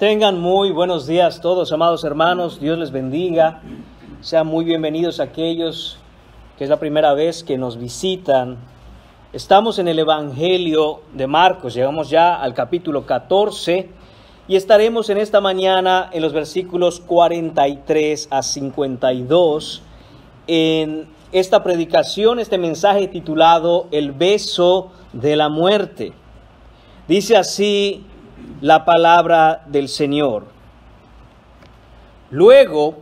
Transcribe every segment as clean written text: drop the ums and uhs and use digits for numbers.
Tengan muy buenos días todos, amados hermanos. Dios les bendiga. Sean muy bienvenidos aquellos que es la primera vez que nos visitan. Estamos en el Evangelio de Marcos. Llegamos ya al capítulo 14 y estaremos en esta mañana en los versículos 43 a 52 en esta predicación, este mensaje titulado El beso de la muerte. Dice así la palabra del Señor. Luego,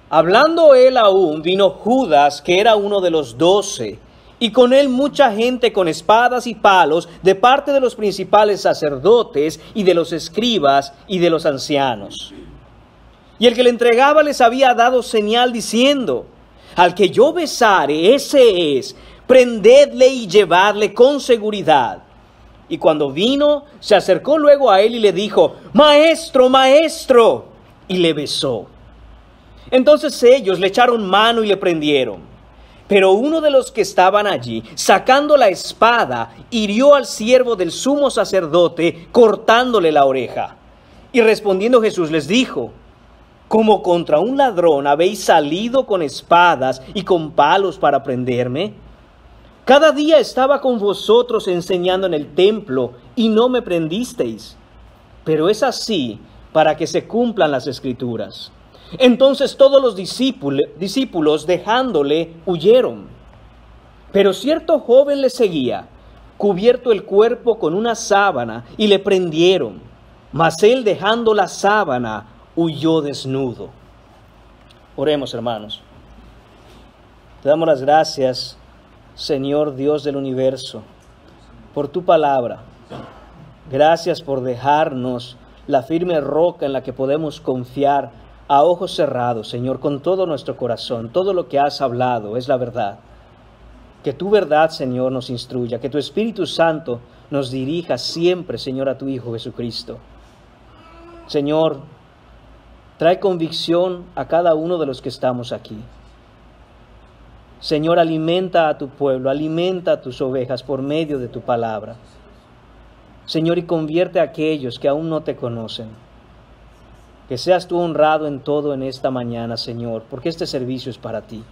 hablando él aún, vino Judas, que era uno de los 12, y con él mucha gente con espadas y palos, de parte de los principales sacerdotes y de los escribas y de los ancianos. Y el que le entregaba les había dado señal diciendo: al que yo besare, ese es, prendedle y llevadle con seguridad. Y cuando vino, se acercó luego a él y le dijo: Maestro, maestro, y le besó. Entonces ellos le echaron mano y le prendieron. Pero uno de los que estaban allí, sacando la espada, hirió al siervo del sumo sacerdote, cortándole la oreja. Y respondiendo Jesús les dijo: ¿como contra un ladrón habéis salido con espadas y con palos para prenderme? Cada día estaba con vosotros enseñando en el templo y no me prendisteis. Pero es así para que se cumplan las Escrituras. Entonces todos los discípulos dejándole huyeron. Pero cierto joven le seguía, cubierto el cuerpo con una sábana, y le prendieron. Mas él, dejando la sábana, huyó desnudo. Oremos, hermanos. Te damos las gracias, Señor Dios del universo, por tu palabra. Gracias por dejarnos la firme roca en la que podemos confiar a ojos cerrados, Señor, con todo nuestro corazón. Todo lo que has hablado es la verdad. Que tu verdad, Señor, nos instruya, que tu Espíritu Santo nos dirija siempre, Señor, a tu Hijo Jesucristo. Señor, trae convicción a cada uno de los que estamos aquí. Señor, alimenta a tu pueblo, alimenta a tus ovejas por medio de tu palabra. Señor, y convierte a aquellos que aún no te conocen. Que seas tú honrado en todo en esta mañana, Señor, porque este servicio es para ti.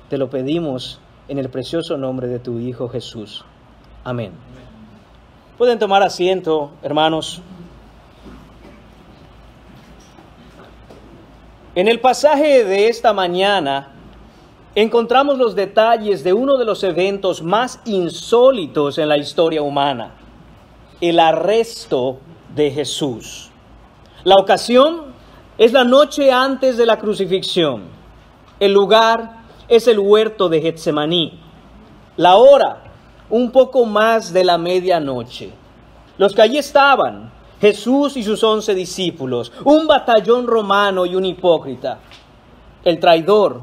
Te lo pedimos en el precioso nombre de tu Hijo Jesús. Amén. Pueden tomar asiento, hermanos. En el pasaje de esta mañana encontramos los detalles de uno de los eventos más insólitos en la historia humana: el arresto de Jesús. La ocasión es la noche antes de la crucifixión. El lugar es el huerto de Getsemaní. La hora, un poco más de la medianoche. Los que allí estaban: Jesús y sus 11 discípulos, un batallón romano y un hipócrita, el traidor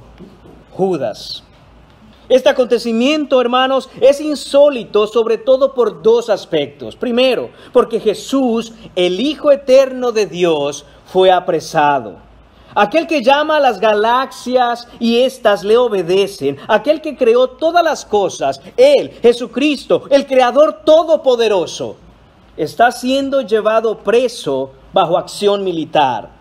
Judas. Este acontecimiento, hermanos, es insólito sobre todo por dos aspectos. Primero, porque Jesús, el Hijo eterno de Dios, fue apresado. Aquel que llama a las galaxias y éstas le obedecen, aquel que creó todas las cosas, Él, Jesucristo, el Creador todopoderoso, está siendo llevado preso bajo acción militar.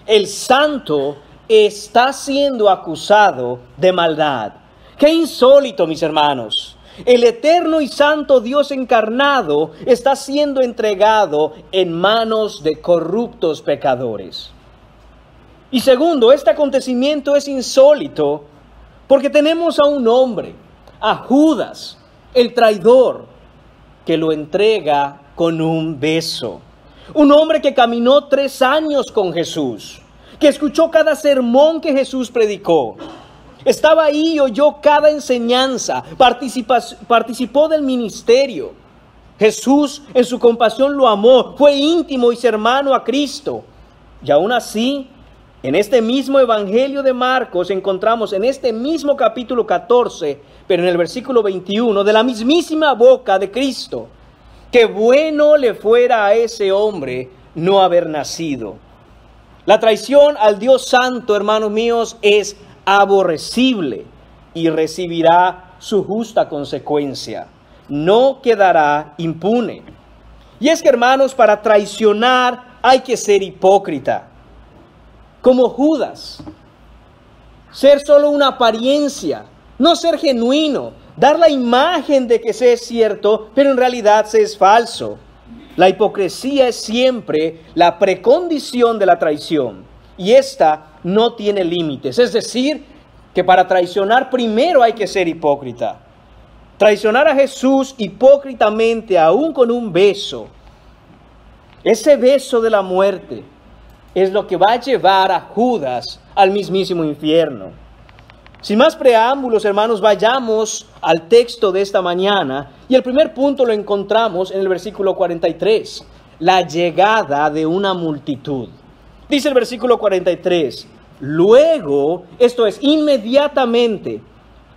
El Santo está siendo acusado de maldad. ¡Qué insólito, mis hermanos! El eterno y santo Dios encarnado está siendo entregado en manos de corruptos pecadores. Y segundo, este acontecimiento es insólito porque tenemos a un hombre, a Judas, el traidor, que lo entrega con un beso. Un hombre que caminó 3 años con Jesús, que escuchó cada sermón que Jesús predicó. Estaba ahí y oyó cada enseñanza, participó del ministerio. Jesús en su compasión lo amó, fue íntimo y cercano a Cristo. Y aún así, en este mismo Evangelio de Marcos encontramos en este mismo capítulo 14, pero en el versículo 21, de la mismísima boca de Cristo: qué bueno le fuera a ese hombre no haber nacido. La traición al Dios Santo, hermanos míos, es aborrecible y recibirá su justa consecuencia. No quedará impune. Y es que, hermanos, para traicionar hay que ser hipócrita, como Judas. Ser solo una apariencia, no ser genuino, dar la imagen de que se es cierto, pero en realidad se es falso. La hipocresía es siempre la precondición de la traición, y esta no tiene límites. Es decir, que para traicionar primero hay que ser hipócrita. Traicionar a Jesús hipócritamente, aún con un beso, ese beso de la muerte, es lo que va a llevar a Judas al mismísimo infierno. Sin más preámbulos, hermanos, vayamos al texto de esta mañana, y el primer punto lo encontramos en el versículo 43, la llegada de una multitud. Dice el versículo 43, luego, esto es, inmediatamente,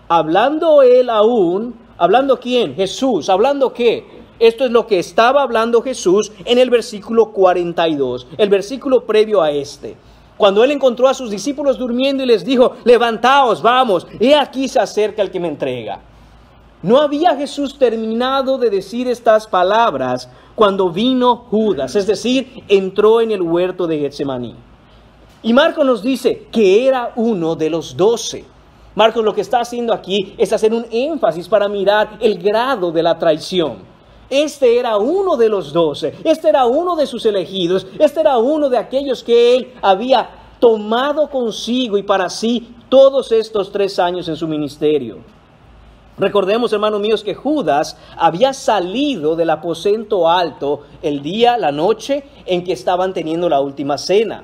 hablando él aún, ¿hablando quién? Jesús, ¿hablando qué? Esto es lo que estaba hablando Jesús en el versículo 42, el versículo previo a este. Cuando él encontró a sus discípulos durmiendo y les dijo, levantaos, vamos, he aquí se acerca el que me entrega. No había Jesús terminado de decir estas palabras cuando vino Judas, es decir, entró en el huerto de Getsemaní. Y Marcos nos dice que era uno de los 12. Marcos lo que está haciendo aquí es hacer un énfasis para mirar el grado de la traición. Este era uno de los 12, este era uno de sus elegidos, este era uno de aquellos que él había tomado consigo y para sí todos estos 3 años en su ministerio. Recordemos, hermanos míos, que Judas había salido del aposento alto el día, la noche en que estaban teniendo la última cena.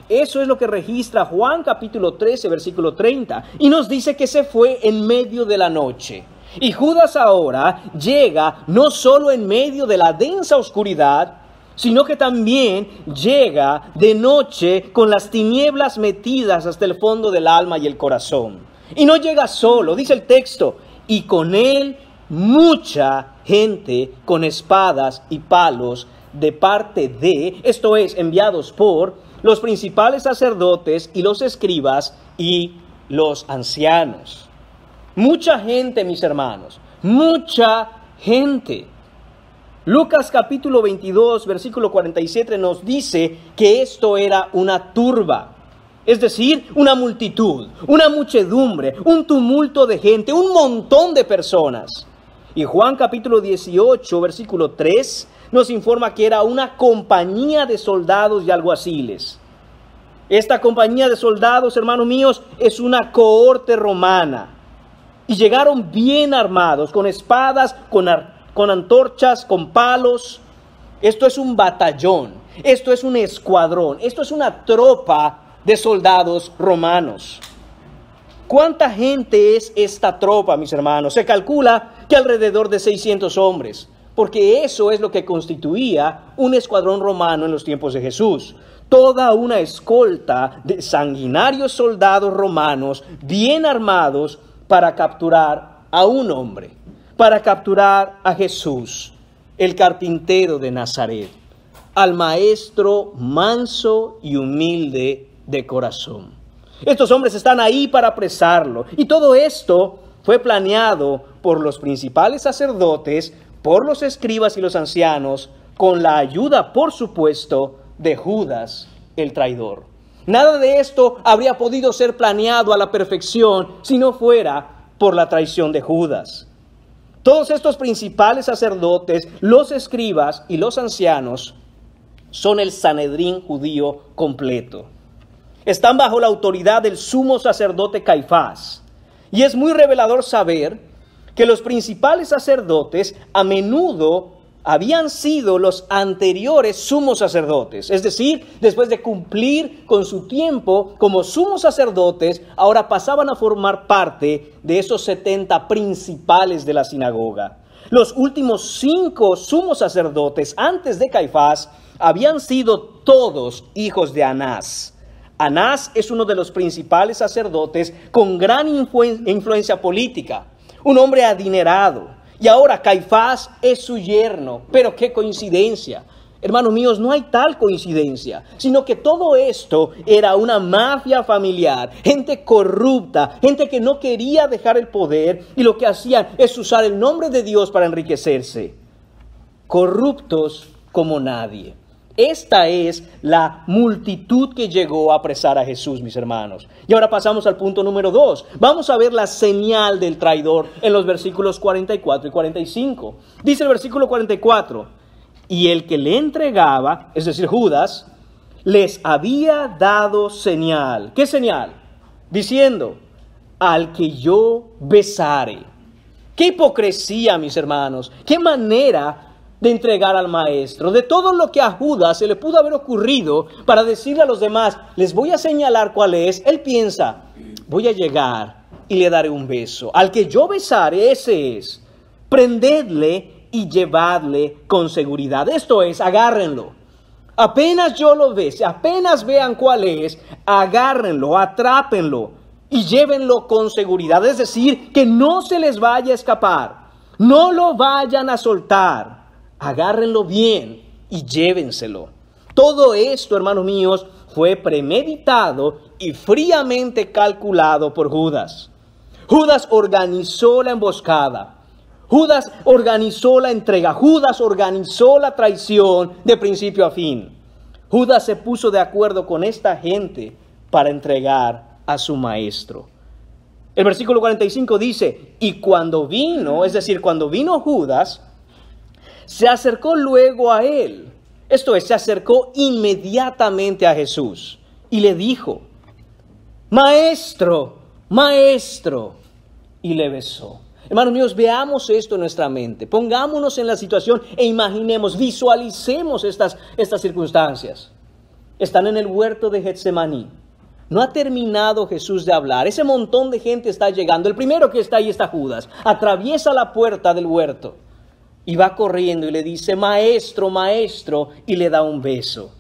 Eso es lo que registra Juan capítulo 13, versículo 30, y nos dice que se fue en medio de la noche. Y Judas ahora llega no solo en medio de la densa oscuridad, sino que también llega de noche con las tinieblas metidas hasta el fondo del alma y el corazón. Y no llega solo, dice el texto, y con él mucha gente con espadas y palos de parte de, esto es, enviados por los principales sacerdotes y los escribas y los ancianos. Mucha gente, mis hermanos, mucha gente. Lucas capítulo 22, versículo 47 nos dice que esto era una turba, es decir, una multitud, una muchedumbre, un tumulto de gente, un montón de personas. Y Juan capítulo 18, versículo 3 nos informa que era una compañía de soldados y alguaciles. Esta compañía de soldados, hermanos míos, es una cohorte romana. Y llegaron bien armados, con espadas, con antorchas, con palos. Esto es un batallón, esto es un escuadrón, esto es una tropa de soldados romanos. ¿Cuánta gente es esta tropa, mis hermanos? Se calcula que alrededor de 600 hombres, porque eso es lo que constituía un escuadrón romano en los tiempos de Jesús. Toda una escolta de sanguinarios soldados romanos, bien armados, para capturar a un hombre, para capturar a Jesús, el carpintero de Nazaret, al maestro manso y humilde de corazón. Estos hombres están ahí para apresarlo, y todo esto fue planeado por los principales sacerdotes, por los escribas y los ancianos, con la ayuda, por supuesto, de Judas, el traidor. Nada de esto habría podido ser planeado a la perfección si no fuera por la traición de Judas. Todos estos principales sacerdotes, los escribas y los ancianos son el Sanedrín judío completo. Están bajo la autoridad del sumo sacerdote Caifás. Y es muy revelador saber que los principales sacerdotes a menudo habían sido los anteriores sumos sacerdotes. Es decir, después de cumplir con su tiempo como sumos sacerdotes, ahora pasaban a formar parte de esos 70 principales de la sinagoga. Los últimos 5 sumos sacerdotes antes de Caifás habían sido todos hijos de Anás. Anás es uno de los principales sacerdotes con gran influencia política, un hombre adinerado. Y ahora Caifás es su yerno. Pero qué coincidencia. Hermanos míos, no hay tal coincidencia, sino que todo esto era una mafia familiar, gente corrupta, gente que no quería dejar el poder y lo que hacían es usar el nombre de Dios para enriquecerse. Corruptos como nadie. Esta es la multitud que llegó a apresar a Jesús, mis hermanos. Y ahora pasamos al punto número 2. Vamos a ver la señal del traidor en los versículos 44 y 45. Dice el versículo 44, y el que le entregaba, es decir, Judas, les había dado señal. ¿Qué señal? Diciendo, al que yo besare. ¡Qué hipocresía, mis hermanos! ¡Qué manera de entregar al maestro! De todo lo que a Judas se le pudo haber ocurrido para decirle a los demás, les voy a señalar cuál es, él piensa, voy a llegar y le daré un beso. Al que yo besare, ese es. Prendedle y llevadle con seguridad. Esto es, agárrenlo. Apenas yo lo bese, apenas vean cuál es, agárrenlo, atrápenlo y llévenlo con seguridad. Es decir, que no se les vaya a escapar, no lo vayan a soltar. Agárrenlo bien y llévenselo. Todo esto, hermanos míos, fue premeditado y fríamente calculado por Judas. Judas organizó la emboscada. Judas organizó la entrega. Judas organizó la traición de principio a fin. Judas se puso de acuerdo con esta gente para entregar a su maestro. El versículo 45 dice, y cuando vino, es decir, cuando vino Judas, se acercó luego a él. Esto es, se acercó inmediatamente a Jesús y le dijo, Maestro, Maestro, y le besó. Hermanos míos, veamos esto en nuestra mente. Pongámonos en la situación e imaginemos, visualicemos estas circunstancias. Están en el huerto de Getsemaní. No ha terminado Jesús de hablar. Ese montón de gente está llegando. El primero que está ahí está Judas. Atraviesa la puerta del huerto y va corriendo y le dice, Maestro, Maestro, y le da un beso.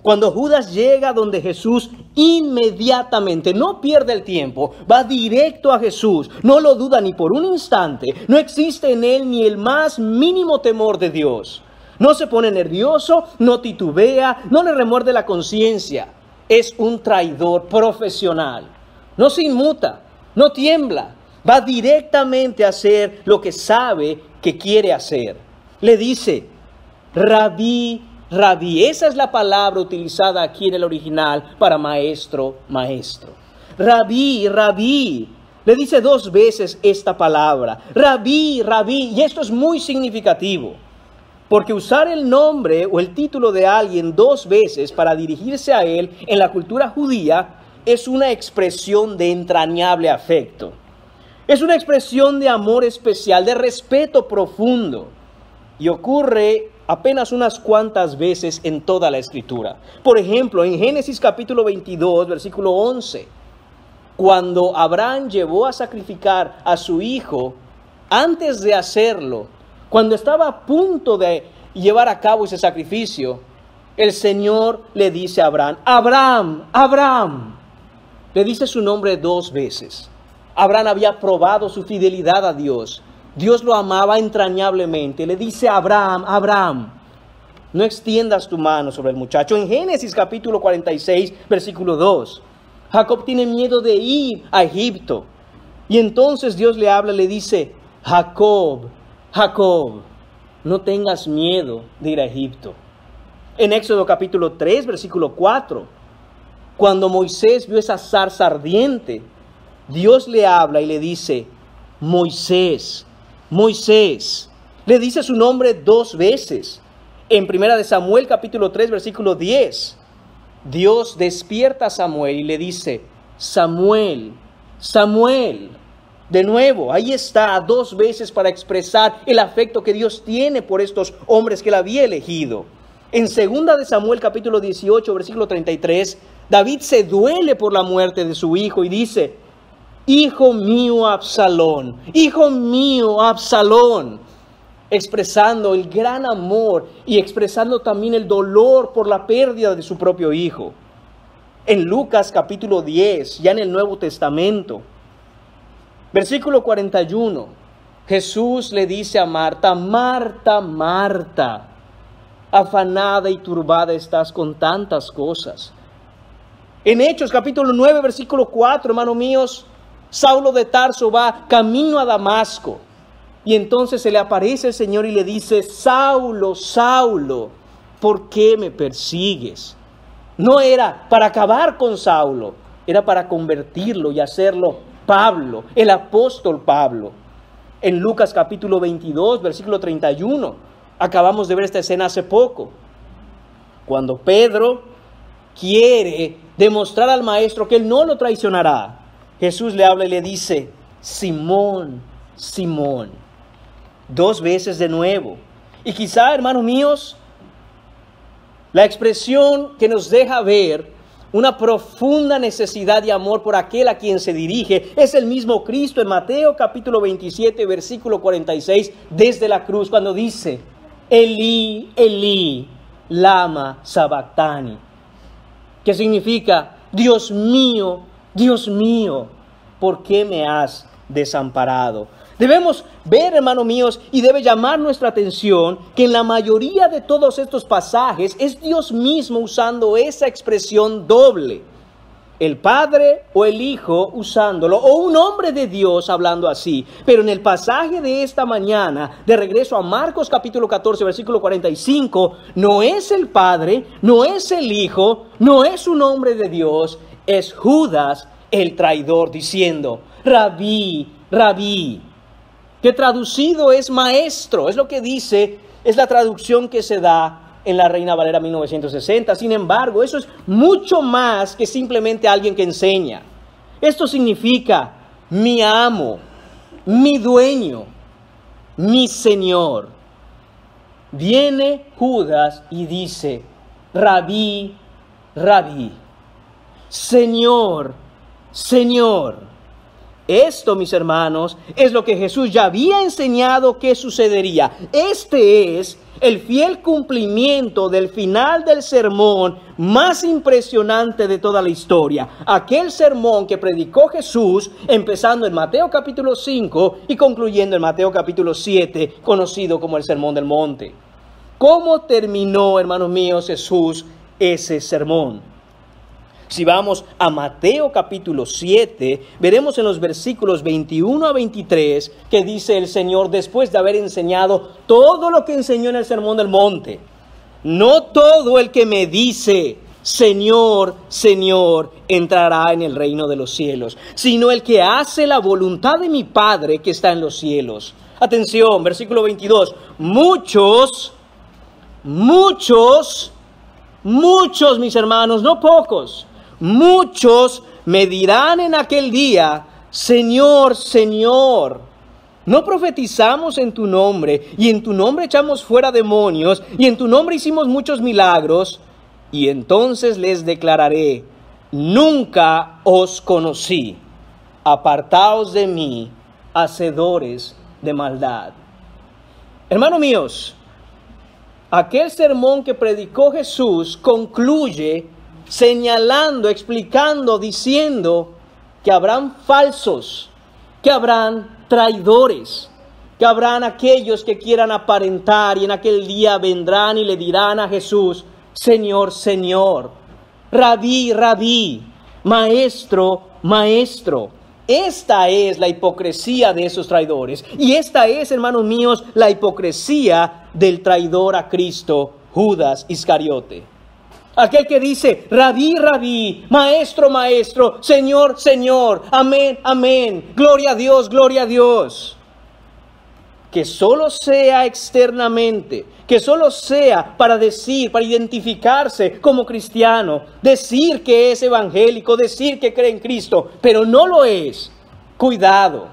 Cuando Judas llega donde Jesús, inmediatamente, no pierde el tiempo, va directo a Jesús, no lo duda ni por un instante, no existe en él ni el más mínimo temor de Dios. No se pone nervioso, no titubea, no le remuerde la conciencia. Es un traidor profesional. No se inmuta, no tiembla, va directamente a hacer lo que sabe que quiere hacer. Le dice, Rabí, Rabí, esa es la palabra utilizada aquí en el original para maestro, maestro. Rabí, Rabí, le dice 2 veces esta palabra. Rabí, Rabí, y esto es muy significativo, porque usar el nombre o el título de alguien 2 veces para dirigirse a él en la cultura judía es una expresión de entrañable afecto. Es una expresión de amor especial, de respeto profundo, y ocurre apenas unas cuantas veces en toda la Escritura. Por ejemplo, en Génesis capítulo 22, versículo 11, cuando Abraham llevó a sacrificar a su hijo, antes de hacerlo, cuando estaba a punto de llevar a cabo ese sacrificio, el Señor le dice a Abraham, Abraham, Abraham. Le dice su nombre 2 veces. Abraham había probado su fidelidad a Dios. Dios lo amaba entrañablemente. Le dice a Abraham, Abraham, no extiendas tu mano sobre el muchacho. En Génesis capítulo 46, versículo 2, Jacob tiene miedo de ir a Egipto. Y entonces Dios le habla, le dice, Jacob, Jacob, no tengas miedo de ir a Egipto. En Éxodo capítulo 3, versículo 4, cuando Moisés vio esa zarza ardiente, Dios le habla y le dice, Moisés, Moisés. Le dice su nombre 2 veces. En 1 de Samuel capítulo 3, versículo 10, Dios despierta a Samuel y le dice, Samuel, Samuel. De nuevo, ahí está 2 veces para expresar el afecto que Dios tiene por estos hombres que él había elegido. En 2 de Samuel capítulo 18, versículo 33, David se duele por la muerte de su hijo y dice, Hijo mío Absalón, hijo mío Absalón, expresando el gran amor y expresando también el dolor por la pérdida de su propio hijo. En Lucas capítulo 10, ya en el Nuevo Testamento, versículo 41, Jesús le dice a Marta, Marta, Marta, afanada y turbada estás con tantas cosas. En Hechos capítulo 9, versículo 4, hermanos míos, Saulo de Tarso va camino a Damasco y entonces se le aparece el Señor y le dice, Saulo, Saulo, ¿por qué me persigues? No era para acabar con Saulo, era para convertirlo y hacerlo Pablo, el apóstol Pablo. En Lucas capítulo 22, versículo 31, acabamos de ver esta escena hace poco. Cuando Pedro quiere demostrar al maestro que él no lo traicionará, Jesús le habla y le dice, Simón, Simón, 2 veces de nuevo. Y quizá, hermanos míos, la expresión que nos deja ver una profunda necesidad de amor por aquel a quien se dirige es el mismo Cristo en Mateo capítulo 27, versículo 46, desde la cruz, cuando dice, Elí, Elí, lama sabactani, que significa, Dios mío, ¿por qué me has desamparado? Debemos ver, hermanos míos, y debe llamar nuestra atención que en la mayoría de todos estos pasajes es Dios mismo usando esa expresión doble. El Padre o el Hijo usándolo, o un hombre de Dios hablando así. Pero en el pasaje de esta mañana, de regreso a Marcos capítulo 14, versículo 45, no es el Padre, no es el Hijo, no es un hombre de Dios, es Judas el traidor diciendo, Rabí, Rabí, que traducido es maestro, es lo que dice, es la traducción que se da en la Reina Valera 1960. Sin embargo, eso es mucho más que simplemente alguien que enseña. Esto significa mi amo, mi dueño, mi Señor. Viene Judas y dice, Rabí, Rabí, Señor, Señor. Esto, mis hermanos, es lo que Jesús ya había enseñado que sucedería. Este es el fiel cumplimiento del final del sermón más impresionante de toda la historia. Aquel sermón que predicó Jesús, empezando en Mateo capítulo 5 y concluyendo en Mateo capítulo 7, conocido como el Sermón del Monte. ¿Cómo terminó, hermanos míos, Jesús ese sermón? Si vamos a Mateo capítulo 7, veremos en los versículos 21 a 23 que dice el Señor después de haber enseñado todo lo que enseñó en el Sermón del Monte. No todo el que me dice, Señor, Señor, entrará en el reino de los cielos, sino el que hace la voluntad de mi Padre que está en los cielos. Atención, versículo 22. Muchos, mis hermanos, no pocos. Muchos me dirán en aquel día, Señor, Señor, ¿no profetizamos en tu nombre? Y en tu nombre echamos fuera demonios, y en tu nombre hicimos muchos milagros. Y entonces les declararé, nunca os conocí. Apartaos de mí, hacedores de maldad. Hermanos míos, aquel sermón que predicó Jesús concluye señalando, explicando, diciendo que habrán falsos, que habrán traidores, que habrán aquellos que quieran aparentar y en aquel día vendrán y le dirán a Jesús, Señor, Señor, Rabí, Rabí, Maestro, Maestro. Esta es la hipocresía de esos traidores. Y esta es, hermanos míos, la hipocresía del traidor a Cristo, Judas Iscariote. Aquel que dice, Rabí, Rabí, Maestro, Maestro, Señor, Señor, Amén, Amén, gloria a Dios, gloria a Dios. Que solo sea externamente, que solo sea para decir, para identificarse como cristiano, decir que es evangélico, decir que cree en Cristo, pero no lo es. Cuidado,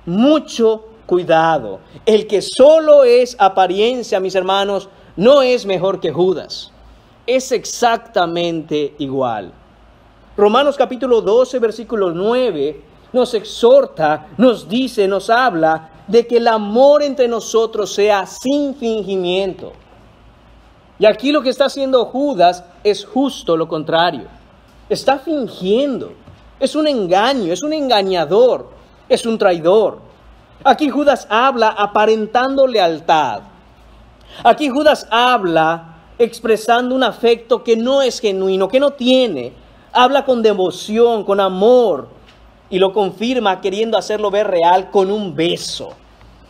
mucho cuidado. El que solo es apariencia, mis hermanos, no es mejor que Judas. Es exactamente igual. Romanos capítulo 12, versículo 9, nos exhorta, nos dice, nos habla de que el amor entre nosotros sea sin fingimiento. Y aquí lo que está haciendo Judas es justo lo contrario. Está fingiendo. Es un engaño, es un engañador, es un traidor. Aquí Judas habla aparentando lealtad. Aquí Judas habla expresando un afecto que no es genuino, que no tiene. Habla con devoción, con amor, y lo confirma queriendo hacerlo ver real con un beso.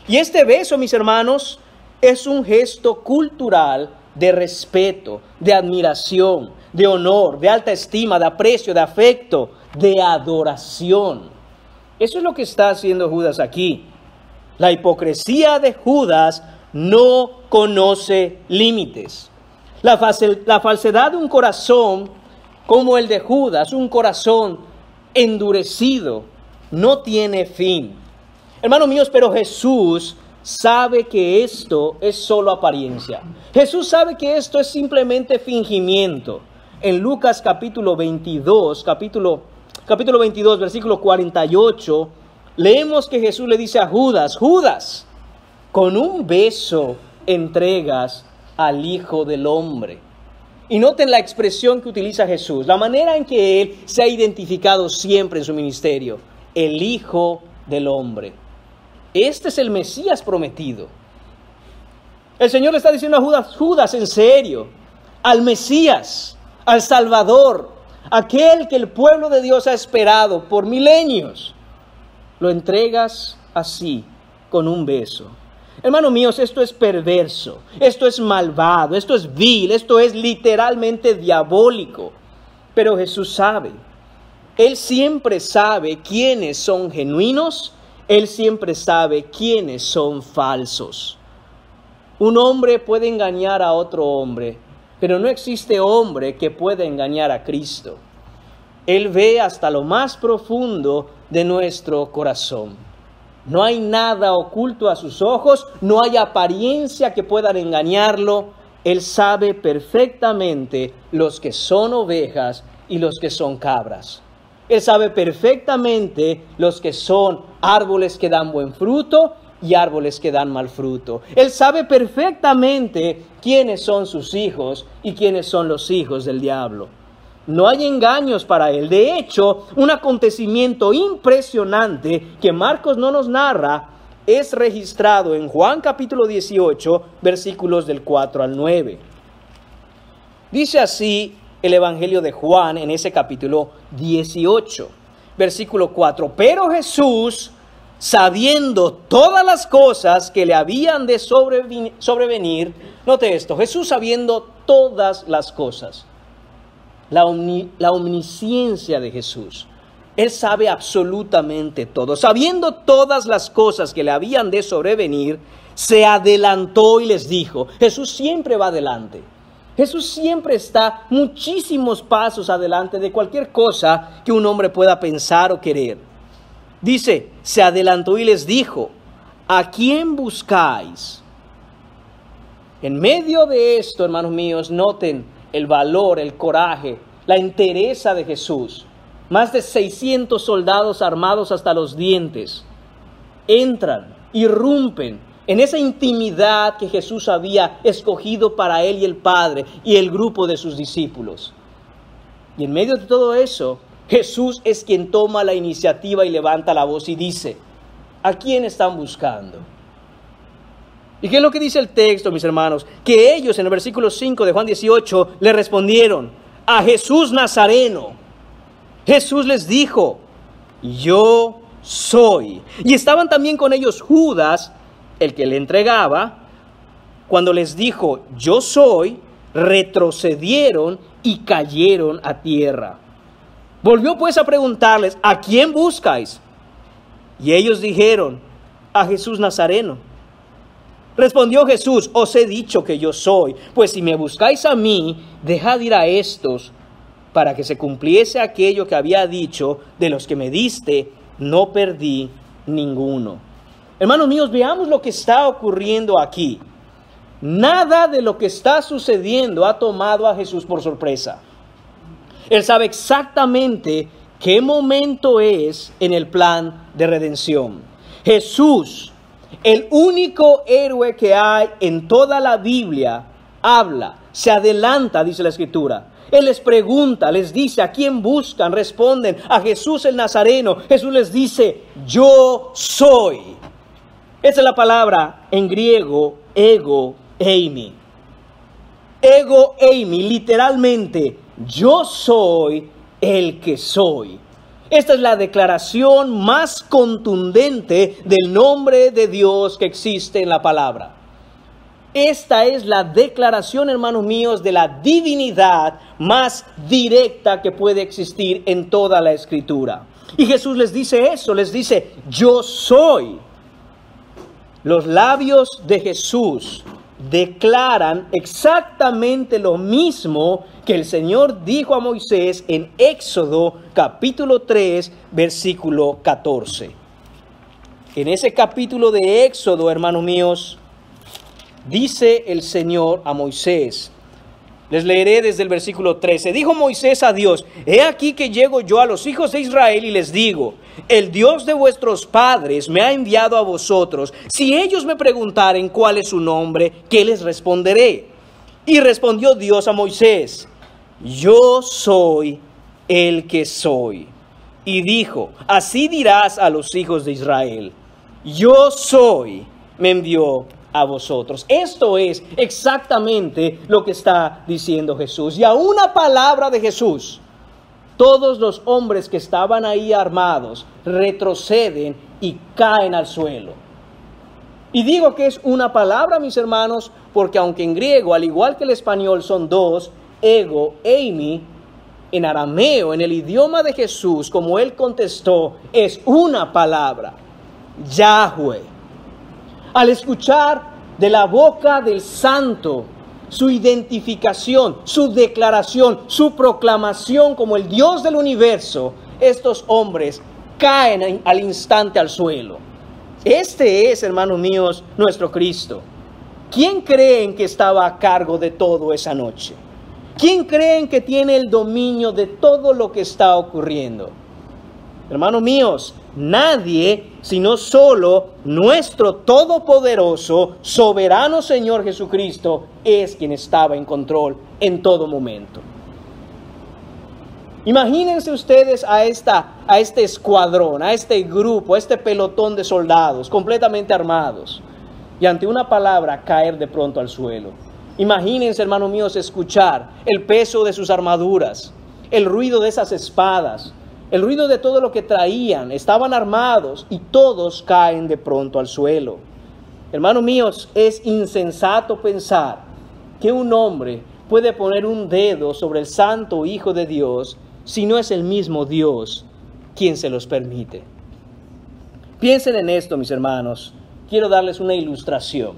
Y este beso, mis hermanos, es un gesto cultural de respeto, de admiración, de honor, de alta estima, de aprecio, de afecto, de adoración. Eso es lo que está haciendo Judas aquí. La hipocresía de Judas no conoce límites. La falsedad de un corazón como el de Judas, un corazón endurecido, no tiene fin. Hermanos míos, pero Jesús sabe que esto es solo apariencia. Jesús sabe que esto es simplemente fingimiento. En Lucas capítulo 22, versículo 48, leemos que Jesús le dice a Judas: Judas, con un beso entregas al Hijo del Hombre. Y noten la expresión que utiliza Jesús, la manera en que Él se ha identificado siempre en su ministerio: el Hijo del Hombre. Este es el Mesías prometido. El Señor le está diciendo a Judas: Judas, en serio, al Mesías, al Salvador, aquel que el pueblo de Dios ha esperado por milenios, lo entregas así, con un beso. Hermanos míos, esto es perverso, esto es malvado, esto es vil, esto es literalmente diabólico. Pero Jesús sabe, Él siempre sabe quiénes son genuinos, Él siempre sabe quiénes son falsos. Un hombre puede engañar a otro hombre, pero no existe hombre que pueda engañar a Cristo. Él ve hasta lo más profundo de nuestro corazón. No hay nada oculto a sus ojos, no hay apariencia que puedan engañarlo. Él sabe perfectamente los que son ovejas y los que son cabras. Él sabe perfectamente los que son árboles que dan buen fruto y árboles que dan mal fruto. Él sabe perfectamente quiénes son sus hijos y quiénes son los hijos del diablo. No hay engaños para Él. De hecho, un acontecimiento impresionante que Marcos no nos narra es registrado en Juan capítulo 18, versículos del 4 al 9. Dice así el Evangelio de Juan en ese capítulo 18, versículo 4. Pero Jesús, sabiendo todas las cosas que le habían de sobrevenir, note esto, Jesús sabiendo todas las cosas, la omnisciencia de Jesús. Él sabe absolutamente todo. Sabiendo todas las cosas que le habían de sobrevenir, se adelantó y les dijo. Jesús siempre va adelante. Jesús siempre está muchísimos pasos adelante de cualquier cosa que un hombre pueda pensar o querer. Dice, se adelantó y les dijo: ¿a quién buscáis? En medio de esto, hermanos míos, noten el valor, el coraje, la entereza de Jesús. Más de 600 soldados armados hasta los dientes entran, irrumpen en esa intimidad que Jesús había escogido para él y el Padre y el grupo de sus discípulos. Y en medio de todo eso, Jesús es quien toma la iniciativa y levanta la voz y dice: ¿a quién están buscando? ¿Y qué es lo que dice el texto, mis hermanos? Que ellos, en el versículo 5 de Juan 18, le respondieron: a Jesús Nazareno. Jesús les dijo: yo soy. Y estaban también con ellos Judas, el que le entregaba. Cuando les dijo: yo soy, retrocedieron y cayeron a tierra. Volvió pues a preguntarles: ¿a quién buscáis? Y ellos dijeron: a Jesús Nazareno. Respondió Jesús: os he dicho que yo soy, pues si me buscáis a mí, dejad ir a estos, para que se cumpliese aquello que había dicho: de los que me diste, no perdí ninguno. Hermanos míos, veamos lo que está ocurriendo aquí. Nada de lo que está sucediendo ha tomado a Jesús por sorpresa. Él sabe exactamente qué momento es en el plan de redención. Jesús, el único héroe que hay en toda la Biblia, habla, se adelanta, dice la Escritura. Él les pregunta, les dice: ¿a quién buscan? Responden: a Jesús el Nazareno. Jesús les dice: yo soy. Esa es la palabra en griego, ego eimi. Ego eimi, literalmente, yo soy el que soy. Esta es la declaración más contundente del nombre de Dios que existe en la palabra. Esta es la declaración, hermanos míos, de la divinidad más directa que puede existir en toda la Escritura. Y Jesús les dice eso, les dice, yo soy. Los labios de Jesús declaran exactamente lo mismo que el Señor dijo a Moisés en Éxodo capítulo 3, versículo 14. En ese capítulo de Éxodo, hermanos míos, dice el Señor a Moisés, les leeré desde el versículo 13. Dijo Moisés a Dios, he aquí que llego yo a los hijos de Israel y les digo, el Dios de vuestros padres me ha enviado a vosotros. Si ellos me preguntaren cuál es su nombre, ¿qué les responderé? Y respondió Dios a Moisés, yo soy el que soy. Y dijo, así dirás a los hijos de Israel, yo soy, me envió a vosotros. Esto es exactamente lo que está diciendo Jesús. Y a una palabra de Jesús, todos los hombres que estaban ahí armados retroceden y caen al suelo. Y digo que es una palabra, mis hermanos, porque aunque en griego, al igual que el español, son dos, ego, eimi, en arameo, en el idioma de Jesús, como él contestó, es una palabra, Yahweh. Al escuchar de la boca del santo su identificación, su declaración, su proclamación como el Dios del universo, estos hombres caen al instante al suelo. Este es, hermanos míos, nuestro Cristo. ¿Quién creen que estaba a cargo de todo esa noche? ¿Quién creen que tiene el dominio de todo lo que está ocurriendo? Hermanos míos, nadie, sino solo nuestro todopoderoso, soberano Señor Jesucristo, es quien estaba en control en todo momento. Imagínense ustedes a este escuadrón, a este grupo, a este pelotón de soldados completamente armados, y ante una palabra caer de pronto al suelo. Imagínense, hermanos míos, escuchar el peso de sus armaduras, el ruido de esas espadas, el ruido de todo lo que traían. Estaban armados y todos caen de pronto al suelo. Hermanos míos, es insensato pensar que un hombre puede poner un dedo sobre el santo Hijo de Dios si no es el mismo Dios quien se los permite. Piensen en esto, mis hermanos. Quiero darles una ilustración.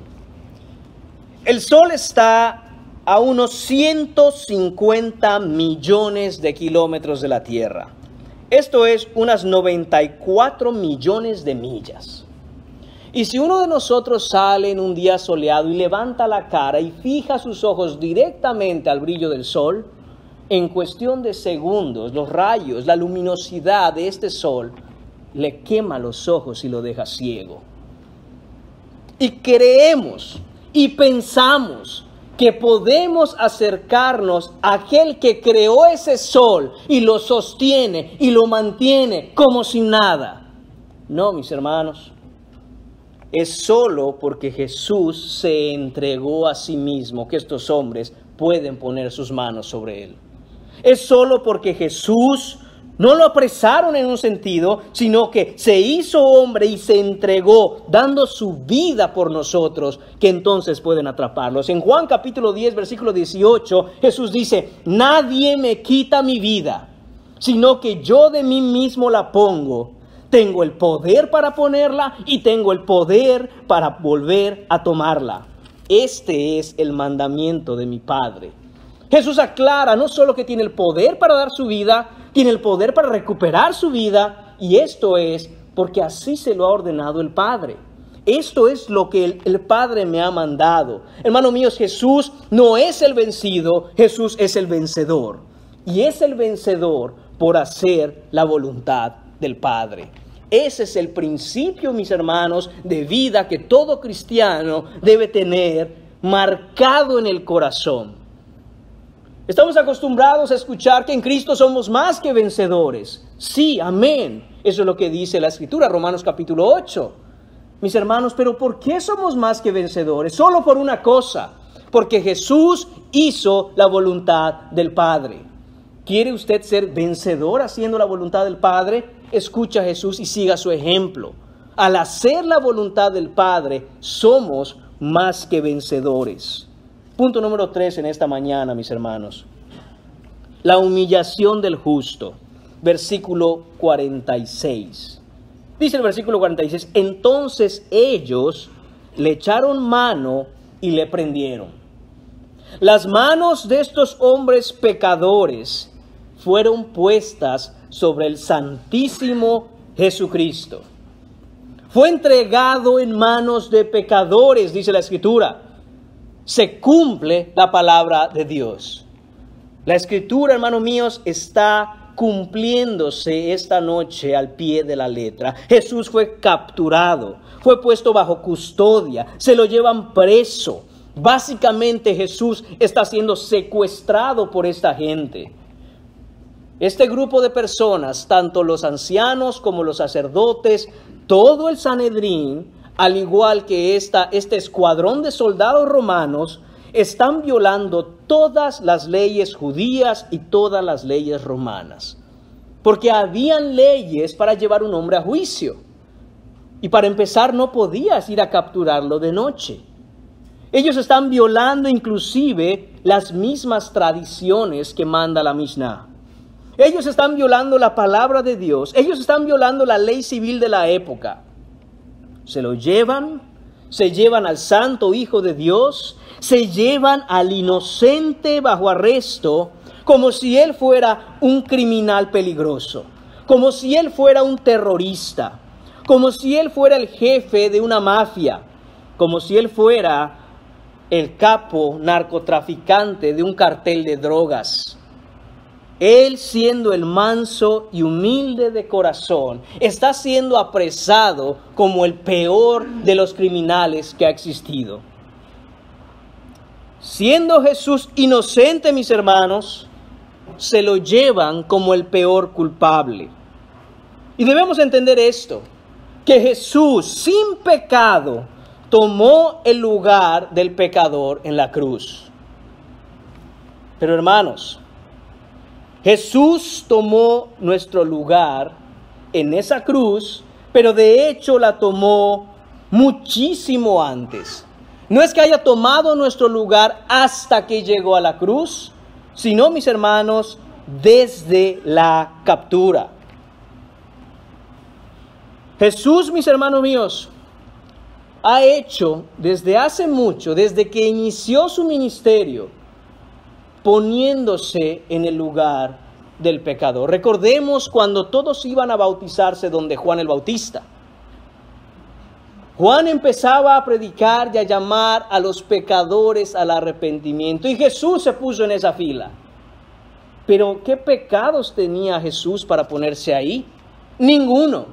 El Sol está a unos 150 millones de kilómetros de la Tierra. Esto es unas 94 millones de millas. Y si uno de nosotros sale en un día soleado y levanta la cara y fija sus ojos directamente al brillo del sol, en cuestión de segundos, los rayos, la luminosidad de este sol le quema los ojos y lo deja ciego. Y creemos y pensamos que podemos acercarnos a aquel que creó ese sol y lo sostiene y lo mantiene como si nada. No, mis hermanos, es solo porque Jesús se entregó a sí mismo que estos hombres pueden poner sus manos sobre él. Es solo porque Jesús no lo apresaron en un sentido, sino que se hizo hombre y se entregó, dando su vida por nosotros, que entonces pueden atraparlos. En Juan capítulo 10, versículo 18, Jesús dice, nadie me quita mi vida, sino que yo de mí mismo la pongo. Tengo el poder para ponerla y tengo el poder para volver a tomarla. Este es el mandamiento de mi Padre. Jesús aclara no solo que tiene el poder para dar su vida, tiene el poder para recuperar su vida, y esto es porque así se lo ha ordenado el Padre. Esto es lo que el Padre me ha mandado. Hermanos míos, Jesús no es el vencido, Jesús es el vencedor. Y es el vencedor por hacer la voluntad del Padre. Ese es el principio, mis hermanos, de vida que todo cristiano debe tener marcado en el corazón. Estamos acostumbrados a escuchar que en Cristo somos más que vencedores. Sí, amén. Eso es lo que dice la Escritura, Romanos capítulo 8. Mis hermanos, ¿pero por qué somos más que vencedores? Solo por una cosa, porque Jesús hizo la voluntad del Padre. ¿Quiere usted ser vencedor haciendo la voluntad del Padre? Escucha a Jesús y siga su ejemplo. Al hacer la voluntad del Padre, somos más que vencedores. Punto número 3 en esta mañana, mis hermanos. La humillación del justo. Versículo 46. Dice el versículo 46, entonces ellos le echaron mano y le prendieron. Las manos de estos hombres pecadores fueron puestas sobre el Santísimo Jesucristo. Fue entregado en manos de pecadores, dice la Escritura. Se cumple la palabra de Dios. La Escritura, hermanos míos, está cumpliéndose esta noche al pie de la letra. Jesús fue capturado, fue puesto bajo custodia, se lo llevan preso. Básicamente Jesús está siendo secuestrado por esta gente. Este grupo de personas, tanto los ancianos como los sacerdotes, todo el Sanedrín, al igual que este escuadrón de soldados romanos, están violando todas las leyes judías y todas las leyes romanas. Porque habían leyes para llevar un hombre a juicio. Y para empezar, no podías ir a capturarlo de noche. Ellos están violando inclusive las mismas tradiciones que manda la Mishnah. Ellos están violando la palabra de Dios. Ellos están violando la ley civil de la época. Se llevan al santo Hijo de Dios, se llevan al inocente bajo arresto, como si él fuera un criminal peligroso, como si él fuera un terrorista, como si él fuera el jefe de una mafia, como si él fuera el capo narcotraficante de un cartel de drogas. Él, siendo el manso y humilde de corazón, está siendo apresado como el peor de los criminales que ha existido. Siendo Jesús inocente, mis hermanos, se lo llevan como el peor culpable. Y debemos entender esto, que Jesús, sin pecado, tomó el lugar del pecador en la cruz. Pero hermanos, Jesús tomó nuestro lugar en esa cruz, pero de hecho la tomó muchísimo antes. No es que haya tomado nuestro lugar hasta que llegó a la cruz, sino, mis hermanos, desde la captura. Jesús, mis hermanos míos, ha hecho desde hace mucho, desde que inició su ministerio, poniéndose en el lugar del pecador. Recordemos cuando todos iban a bautizarse donde Juan el Bautista. Juan empezaba a predicar y a llamar a los pecadores al arrepentimiento, y Jesús se puso en esa fila. Pero ¿qué pecados tenía Jesús para ponerse ahí? Ninguno.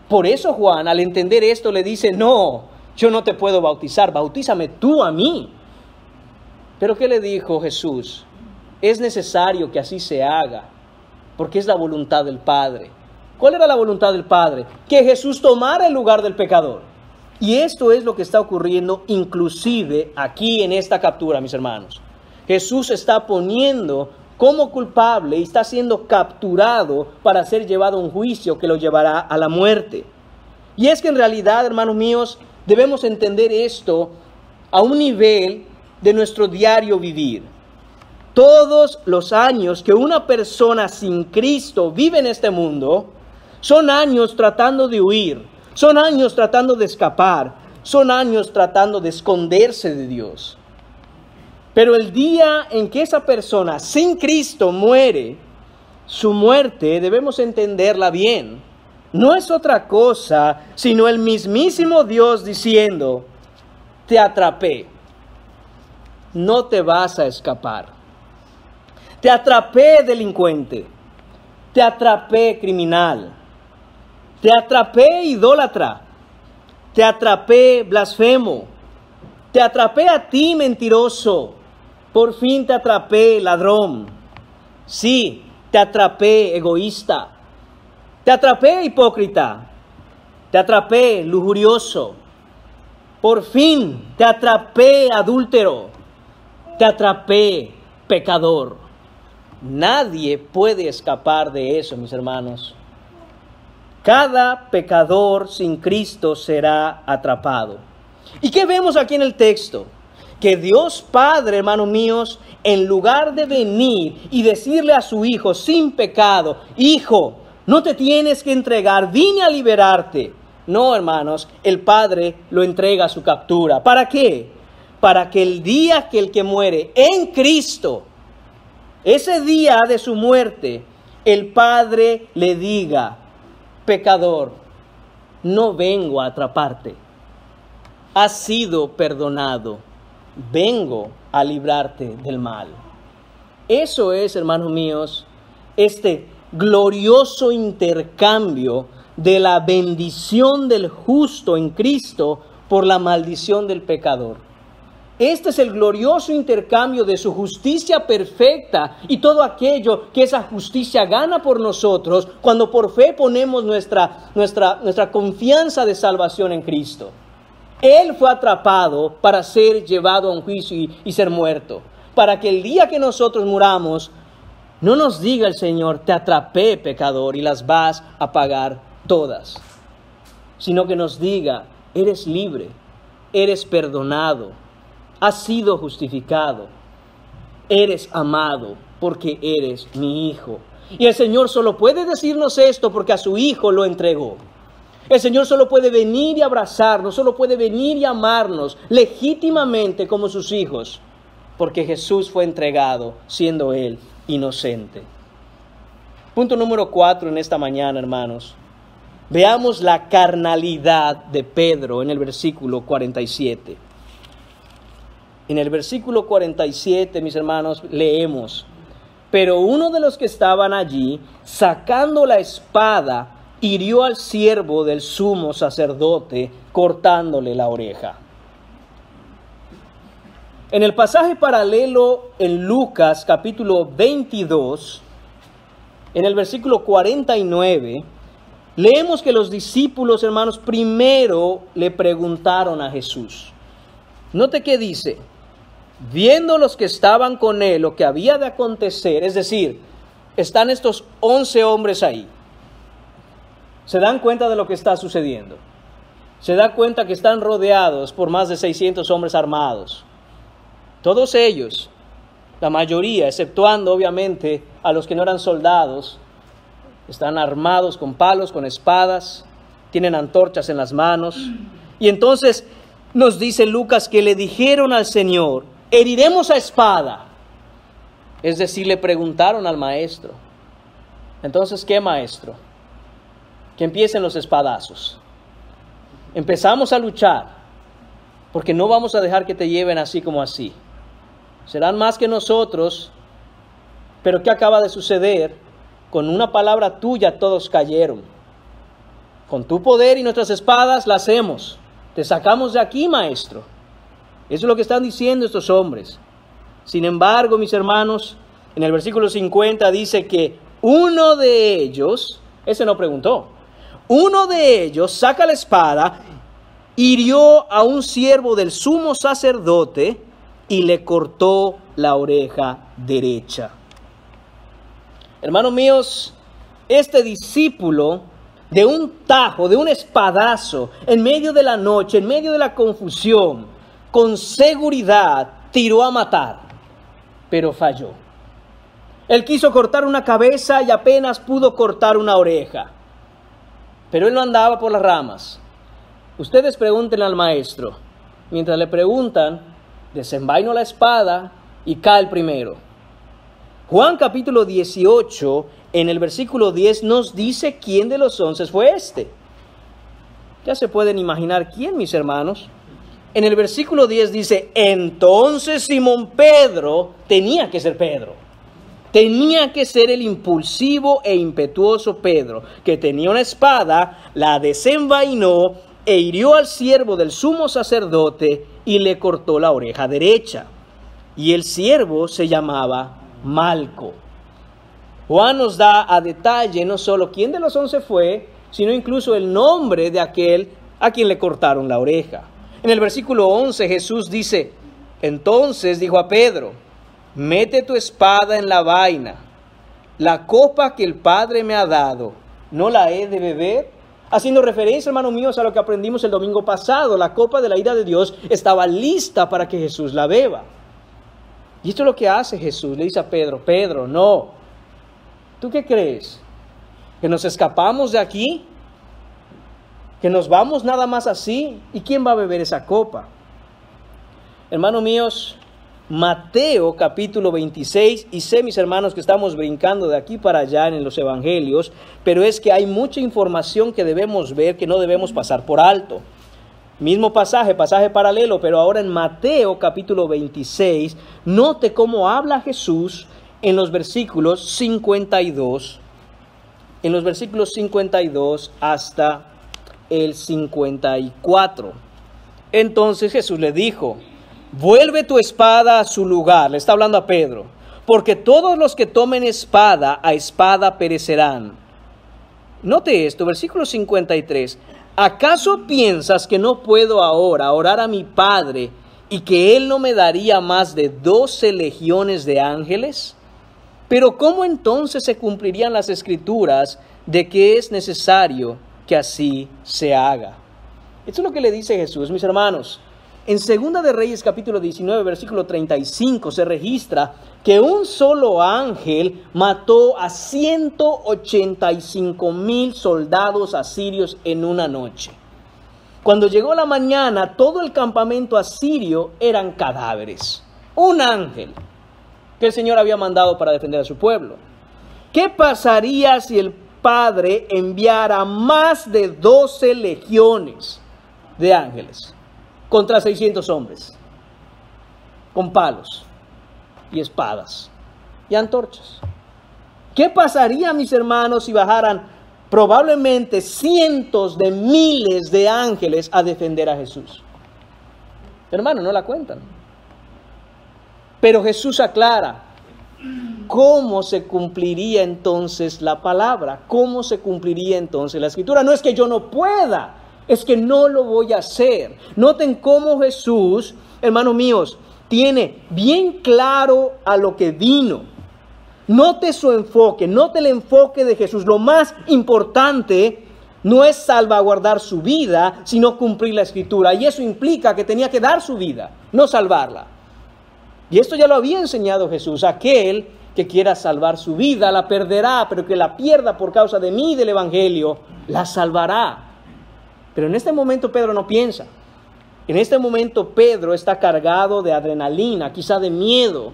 Por eso Juan, al entender esto, le dice, no, yo no te puedo bautizar, bautízame tú a mí. Pero ¿qué le dijo Jesús? Es necesario que así se haga, porque es la voluntad del Padre. ¿Cuál era la voluntad del Padre? Que Jesús tomara el lugar del pecador. Y esto es lo que está ocurriendo inclusive aquí en esta captura, mis hermanos. Jesús está poniendo como culpable y está siendo capturado para ser llevado a un juicio que lo llevará a la muerte. Y es que en realidad, hermanos míos, debemos entender esto a un nivel de nuestro diario vivir. Todos los años que una persona sin Cristo vive en este mundo son años tratando de huir, son años tratando de escapar, son años tratando de esconderse de Dios. Pero el día en que esa persona sin Cristo muere, su muerte, debemos entenderla bien, no es otra cosa sino el mismísimo Dios diciendo, te atrapé, no te vas a escapar. Te atrapé, delincuente. Te atrapé, criminal. Te atrapé, idólatra. Te atrapé, blasfemo. Te atrapé a ti, mentiroso. Por fin te atrapé, ladrón. Sí, te atrapé, egoísta. Te atrapé, hipócrita. Te atrapé, lujurioso. Por fin te atrapé, adúltero. Te atrapé, pecador. Nadie puede escapar de eso, mis hermanos. Cada pecador sin Cristo será atrapado. ¿Y qué vemos aquí en el texto? Que Dios Padre, hermanos míos, en lugar de venir y decirle a su Hijo sin pecado, Hijo, no te tienes que entregar, vine a liberarte. No, hermanos, el Padre lo entrega a su captura. ¿Para qué? Para que el día que el que muere en Cristo, ese día de su muerte, el Padre le diga, pecador, no vengo a atraparte. Has sido perdonado. Vengo a librarte del mal. Eso es, hermanos míos, este glorioso intercambio de la bendición del justo en Cristo por la maldición del pecador. Este es el glorioso intercambio de su justicia perfecta y todo aquello que esa justicia gana por nosotros cuando por fe ponemos nuestra confianza de salvación en Cristo. Él fue atrapado para ser llevado a un juicio y ser muerto, para que el día que nosotros muramos, no nos diga el Señor, te atrapé, pecador, y las vas a pagar todas, sino que nos diga, eres libre, eres perdonado, has sido justificado, eres amado porque eres mi hijo. Y el Señor solo puede decirnos esto porque a su Hijo lo entregó. El Señor solo puede venir y abrazarnos, solo puede venir y amarnos legítimamente como sus hijos, porque Jesús fue entregado siendo Él inocente. Punto número 4 en esta mañana, hermanos. Veamos la carnalidad de Pedro en el versículo 47. En el versículo 47, mis hermanos, leemos, pero uno de los que estaban allí, sacando la espada, hirió al siervo del sumo sacerdote, cortándole la oreja. En el pasaje paralelo en Lucas capítulo 22, en el versículo 49, leemos que los discípulos, hermanos, primero le preguntaron a Jesús. Note que dice, viendo los que estaban con él lo que había de acontecer, es decir, están estos 11 hombres ahí. Se dan cuenta de lo que está sucediendo. Se da cuenta que están rodeados por más de 600 hombres armados. Todos ellos, la mayoría, exceptuando obviamente a los que no eran soldados, están armados con palos, con espadas, tienen antorchas en las manos. Y entonces nos dice Lucas que le dijeron al Señor, heriremos a espada. Es decir, le preguntaron al maestro. Entonces, ¿qué maestro? Que empiecen los espadazos. Empezamos a luchar, porque no vamos a dejar que te lleven así como así. Serán más que nosotros, pero ¿qué acaba de suceder? Con una palabra tuya todos cayeron. Con tu poder y nuestras espadas la hacemos. Te sacamos de aquí, maestro. Eso es lo que están diciendo estos hombres. Sin embargo, mis hermanos, en el versículo 50 dice que uno de ellos, ese no preguntó, uno de ellos saca la espada, hirió a un siervo del sumo sacerdote y le cortó la oreja derecha. Hermanos míos, este discípulo de un tajo, de un espadazo, en medio de la noche, en medio de la confusión, con seguridad tiró a matar, pero falló. Él quiso cortar una cabeza y apenas pudo cortar una oreja. Pero él no andaba por las ramas. Ustedes pregúntenle al maestro. Mientras le preguntan, desenvainó la espada y cae el primero. Juan capítulo 18, en el versículo 10, nos dice quién de los 11 fue este. Ya se pueden imaginar quién, mis hermanos. En el versículo 10 dice, entonces Simón Pedro, tenía que ser Pedro. Tenía que ser el impulsivo e impetuoso Pedro, que tenía una espada, la desenvainó e hirió al siervo del sumo sacerdote y le cortó la oreja derecha. Y el siervo se llamaba Malco. Juan nos da a detalle no solo quién de los 11 fue, sino incluso el nombre de aquel a quien le cortaron la oreja. En el versículo 11 Jesús dice, entonces dijo a Pedro, mete tu espada en la vaina. La copa que el Padre me ha dado, ¿no la he de beber? Haciendo referencia, hermanos míos, a lo que aprendimos el domingo pasado, la copa de la ira de Dios estaba lista para que Jesús la beba. Y esto es lo que hace Jesús. Le dice a Pedro, Pedro, no. ¿Tú qué crees? ¿Que nos escapamos de aquí? ¿Que nos vamos nada más así? ¿Y quién va a beber esa copa? Hermanos míos, Mateo capítulo 26, y sé, mis hermanos, que estamos brincando de aquí para allá en los evangelios, pero es que hay mucha información que debemos ver, que no debemos pasar por alto. Mismo pasaje paralelo, pero ahora en Mateo capítulo 26, note cómo habla Jesús en los versículos 52, hasta el 54. Entonces Jesús le dijo, vuelve tu espada a su lugar, le está hablando a Pedro, porque todos los que tomen espada, a espada perecerán. Note esto, versículo 53. ¿Acaso piensas que no puedo ahora orar a mi Padre y que Él no me daría más de 12 legiones de ángeles? Pero ¿cómo entonces se cumplirían las Escrituras de que es necesario que así se haga? Esto es lo que le dice Jesús, mis hermanos. En 2 de Reyes capítulo 19, versículo 35, se registra que un solo ángel mató a 185,000 soldados asirios en una noche. Cuando llegó la mañana, todo el campamento asirio eran cadáveres. Un ángel que el Señor había mandado para defender a su pueblo. ¿Qué pasaría si el Padre enviara más de 12 legiones de ángeles contra 600 hombres, con palos y espadas y antorchas? ¿Qué pasaría, mis hermanos, si bajaran probablemente cientos de miles de ángeles a defender a Jesús? Hermano, no la cuentan. Pero Jesús aclara cómo se cumpliría entonces la palabra, cómo se cumpliría entonces la Escritura. No es que yo no pueda, es que no lo voy a hacer. Noten cómo Jesús, hermanos míos, tiene bien claro a lo que vino. Note su enfoque, note el enfoque de Jesús. Lo más importante no es salvaguardar su vida, sino cumplir la Escritura. Y eso implica que tenía que dar su vida, no salvarla. Y esto ya lo había enseñado Jesús. Aquel que quiera salvar su vida la perderá, pero que la pierda por causa de mí y del Evangelio, la salvará. Pero en este momento Pedro no piensa. En este momento Pedro está cargado de adrenalina, quizá de miedo.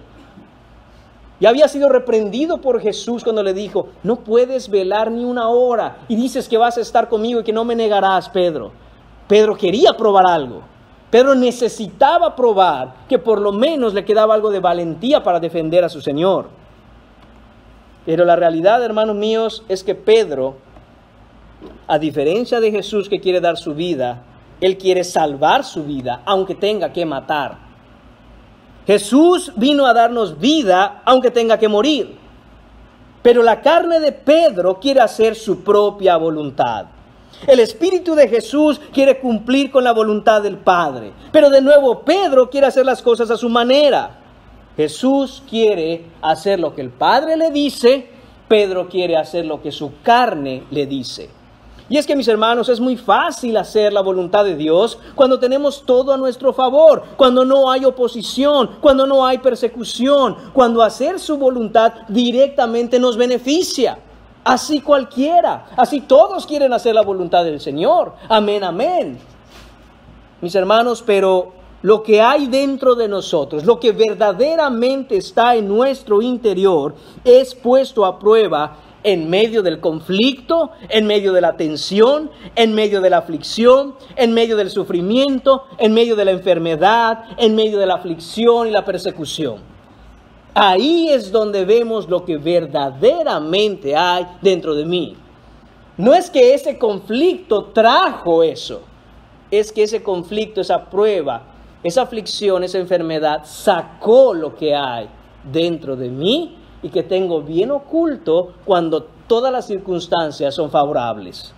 Y había sido reprendido por Jesús cuando le dijo, no puedes velar ni una hora y dices que vas a estar conmigo y que no me negarás, Pedro. Pedro quería probar algo. Pedro necesitaba probar que por lo menos le quedaba algo de valentía para defender a su Señor. Pero la realidad, hermanos míos, es que Pedro, a diferencia de Jesús que quiere dar su vida, él quiere salvar su vida, aunque tenga que matar. Jesús vino a darnos vida, aunque tenga que morir. Pero la carne de Pedro quiere hacer su propia voluntad. El Espíritu de Jesús quiere cumplir con la voluntad del Padre. Pero de nuevo, Pedro quiere hacer las cosas a su manera. Jesús quiere hacer lo que el Padre le dice. Pedro quiere hacer lo que su carne le dice. Y es que, mis hermanos, es muy fácil hacer la voluntad de Dios cuando tenemos todo a nuestro favor, cuando no hay oposición, cuando no hay persecución, cuando hacer su voluntad directamente nos beneficia. Así cualquiera, así todos quieren hacer la voluntad del Señor. Amén, amén. Mis hermanos, pero lo que hay dentro de nosotros, lo que verdaderamente está en nuestro interior, es puesto a prueba en medio del conflicto, en medio de la tensión, en medio de la aflicción, en medio del sufrimiento, en medio de la enfermedad, en medio de la aflicción y la persecución. Ahí es donde vemos lo que verdaderamente hay dentro de mí. No es que ese conflicto trajo eso, es que ese conflicto, esa prueba, esa aflicción, esa enfermedad sacó lo que hay dentro de mí y que tengo bien oculto cuando todas las circunstancias son favorables.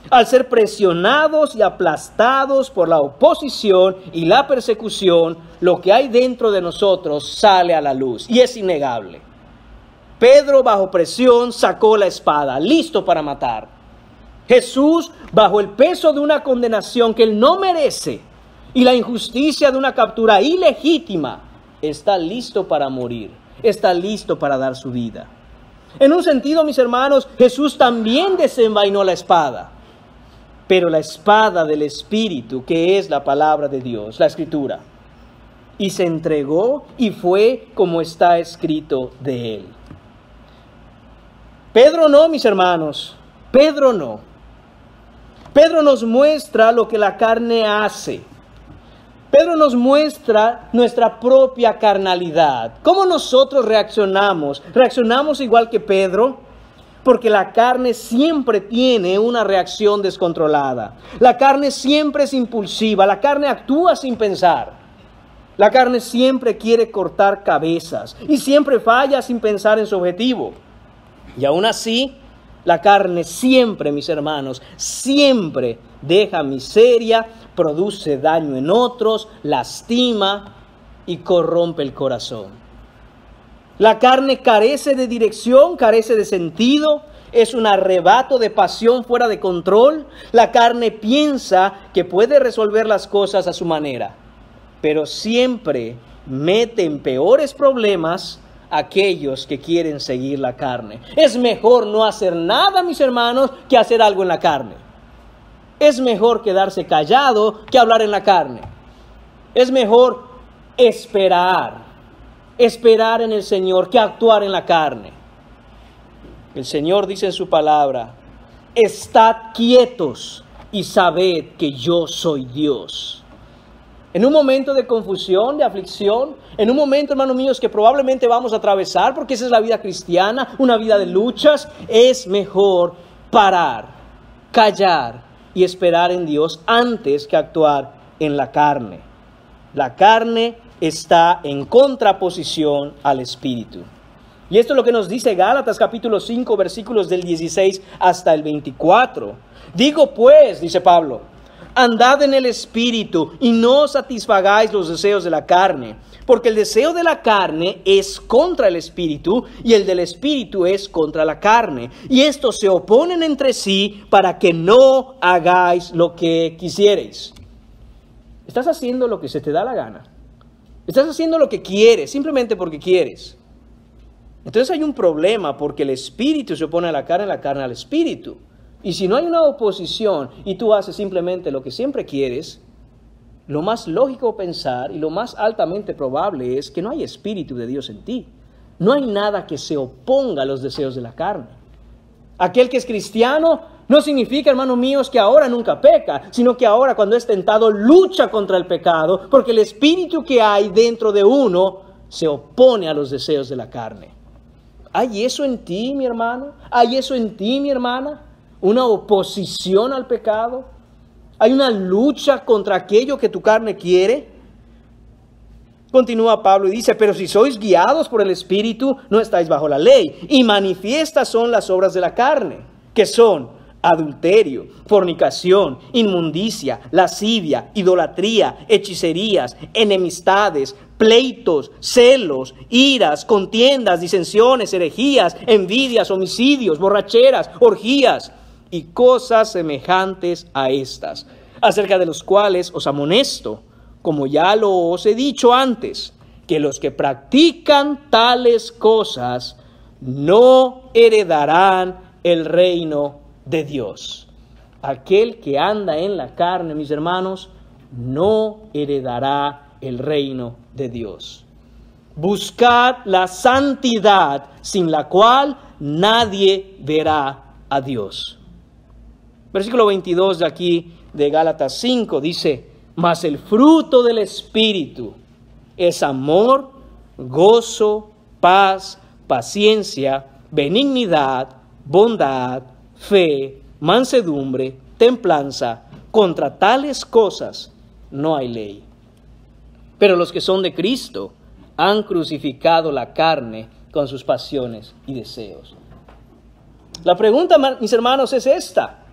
Al ser presionados y aplastados por la oposición y la persecución, lo que hay dentro de nosotros sale a la luz y es innegable. Pedro, bajo presión, sacó la espada, listo para matar. Jesús, bajo el peso de una condenación que Él no merece y la injusticia de una captura ilegítima, está listo para morir, está listo para dar su vida. En un sentido, mis hermanos, Jesús también desenvainó la espada, pero la espada del Espíritu, que es la palabra de Dios, la Escritura, y se entregó y fue como está escrito de Él. Pedro no, mis hermanos, Pedro no. Pedro nos muestra lo que la carne hace. Pedro nos muestra nuestra propia carnalidad. ¿Cómo nosotros reaccionamos? ¿Reaccionamos igual que Pedro? Porque la carne siempre tiene una reacción descontrolada. La carne siempre es impulsiva. La carne actúa sin pensar. La carne siempre quiere cortar cabezas y siempre falla sin pensar en su objetivo. Y aún así, la carne siempre, mis hermanos, siempre deja miseria, produce daño en otros, lastima y corrompe el corazón. La carne carece de dirección, carece de sentido, es un arrebato de pasión fuera de control. La carne piensa que puede resolver las cosas a su manera, pero siempre mete en peores problemas aquellos que quieren seguir la carne. Es mejor no hacer nada, mis hermanos, que hacer algo en la carne. Es mejor quedarse callado que hablar en la carne. Es mejor esperar en el Señor que actuar en la carne. El Señor dice en su palabra: estad quietos y sabed que yo soy Dios. En un momento de confusión, de aflicción, en un momento, hermanos míos, que probablemente vamos a atravesar, porque esa es la vida cristiana, una vida de luchas, es mejor parar, callar y esperar en Dios antes que actuar en la carne. La carne está en contraposición al Espíritu. Y esto es lo que nos dice Gálatas capítulo 5, versículos del 16 hasta el 24. Digo pues, dice Pablo, andad en el Espíritu y no satisfagáis los deseos de la carne, porque el deseo de la carne es contra el Espíritu y el del Espíritu es contra la carne. Y estos se oponen entre sí para que no hagáis lo que quisiereis. Estás haciendo lo que se te da la gana. Estás haciendo lo que quieres, simplemente porque quieres. Entonces hay un problema porque el Espíritu se opone a la carne al Espíritu. Y si no hay una oposición y tú haces simplemente lo que siempre quieres, lo más lógico pensar y lo más altamente probable es que no hay Espíritu de Dios en ti. No hay nada que se oponga a los deseos de la carne. Aquel que es cristiano no significa, hermanos míos, que ahora nunca peca, sino que ahora cuando es tentado lucha contra el pecado, porque el Espíritu que hay dentro de uno se opone a los deseos de la carne. ¿Hay eso en ti, mi hermano? ¿Hay eso en ti, mi hermana? ¿Una oposición al pecado? ¿Hay una lucha contra aquello que tu carne quiere? Continúa Pablo y dice: pero si sois guiados por el Espíritu, no estáis bajo la ley. Y manifiestas son las obras de la carne, que son adulterio, fornicación, inmundicia, lascivia, idolatría, hechicerías, enemistades, pleitos, celos, iras, contiendas, disensiones, herejías, envidias, homicidios, borracheras, orgías y cosas semejantes a estas, acerca de los cuales os amonesto, como ya lo os he dicho antes, que los que practican tales cosas no heredarán el reino de Dios. Aquel que anda en la carne, mis hermanos, no heredará el reino de Dios. Buscad la santidad, sin la cual nadie verá a Dios. Versículo 22 de aquí de Gálatas 5 dice: mas el fruto del Espíritu es amor, gozo, paz, paciencia, benignidad, bondad, fe, mansedumbre, templanza. Contra tales cosas no hay ley. Pero los que son de Cristo han crucificado la carne con sus pasiones y deseos. La pregunta, mis hermanos, es esta: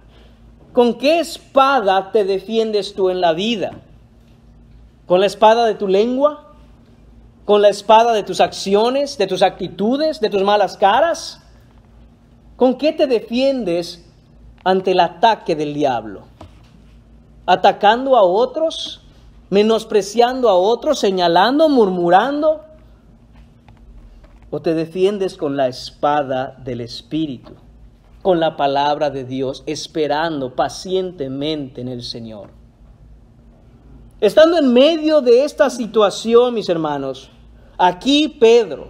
¿con qué espada te defiendes tú en la vida? ¿Con la espada de tu lengua? ¿Con la espada de tus acciones, de tus actitudes, de tus malas caras? ¿Con qué te defiendes ante el ataque del diablo? ¿Atacando a otros? ¿Menospreciando a otros? ¿Señalando? ¿Murmurando? ¿O te defiendes con la espada del Espíritu, con la palabra de Dios, esperando pacientemente en el Señor? Estando en medio de esta situación, mis hermanos, aquí Pedro,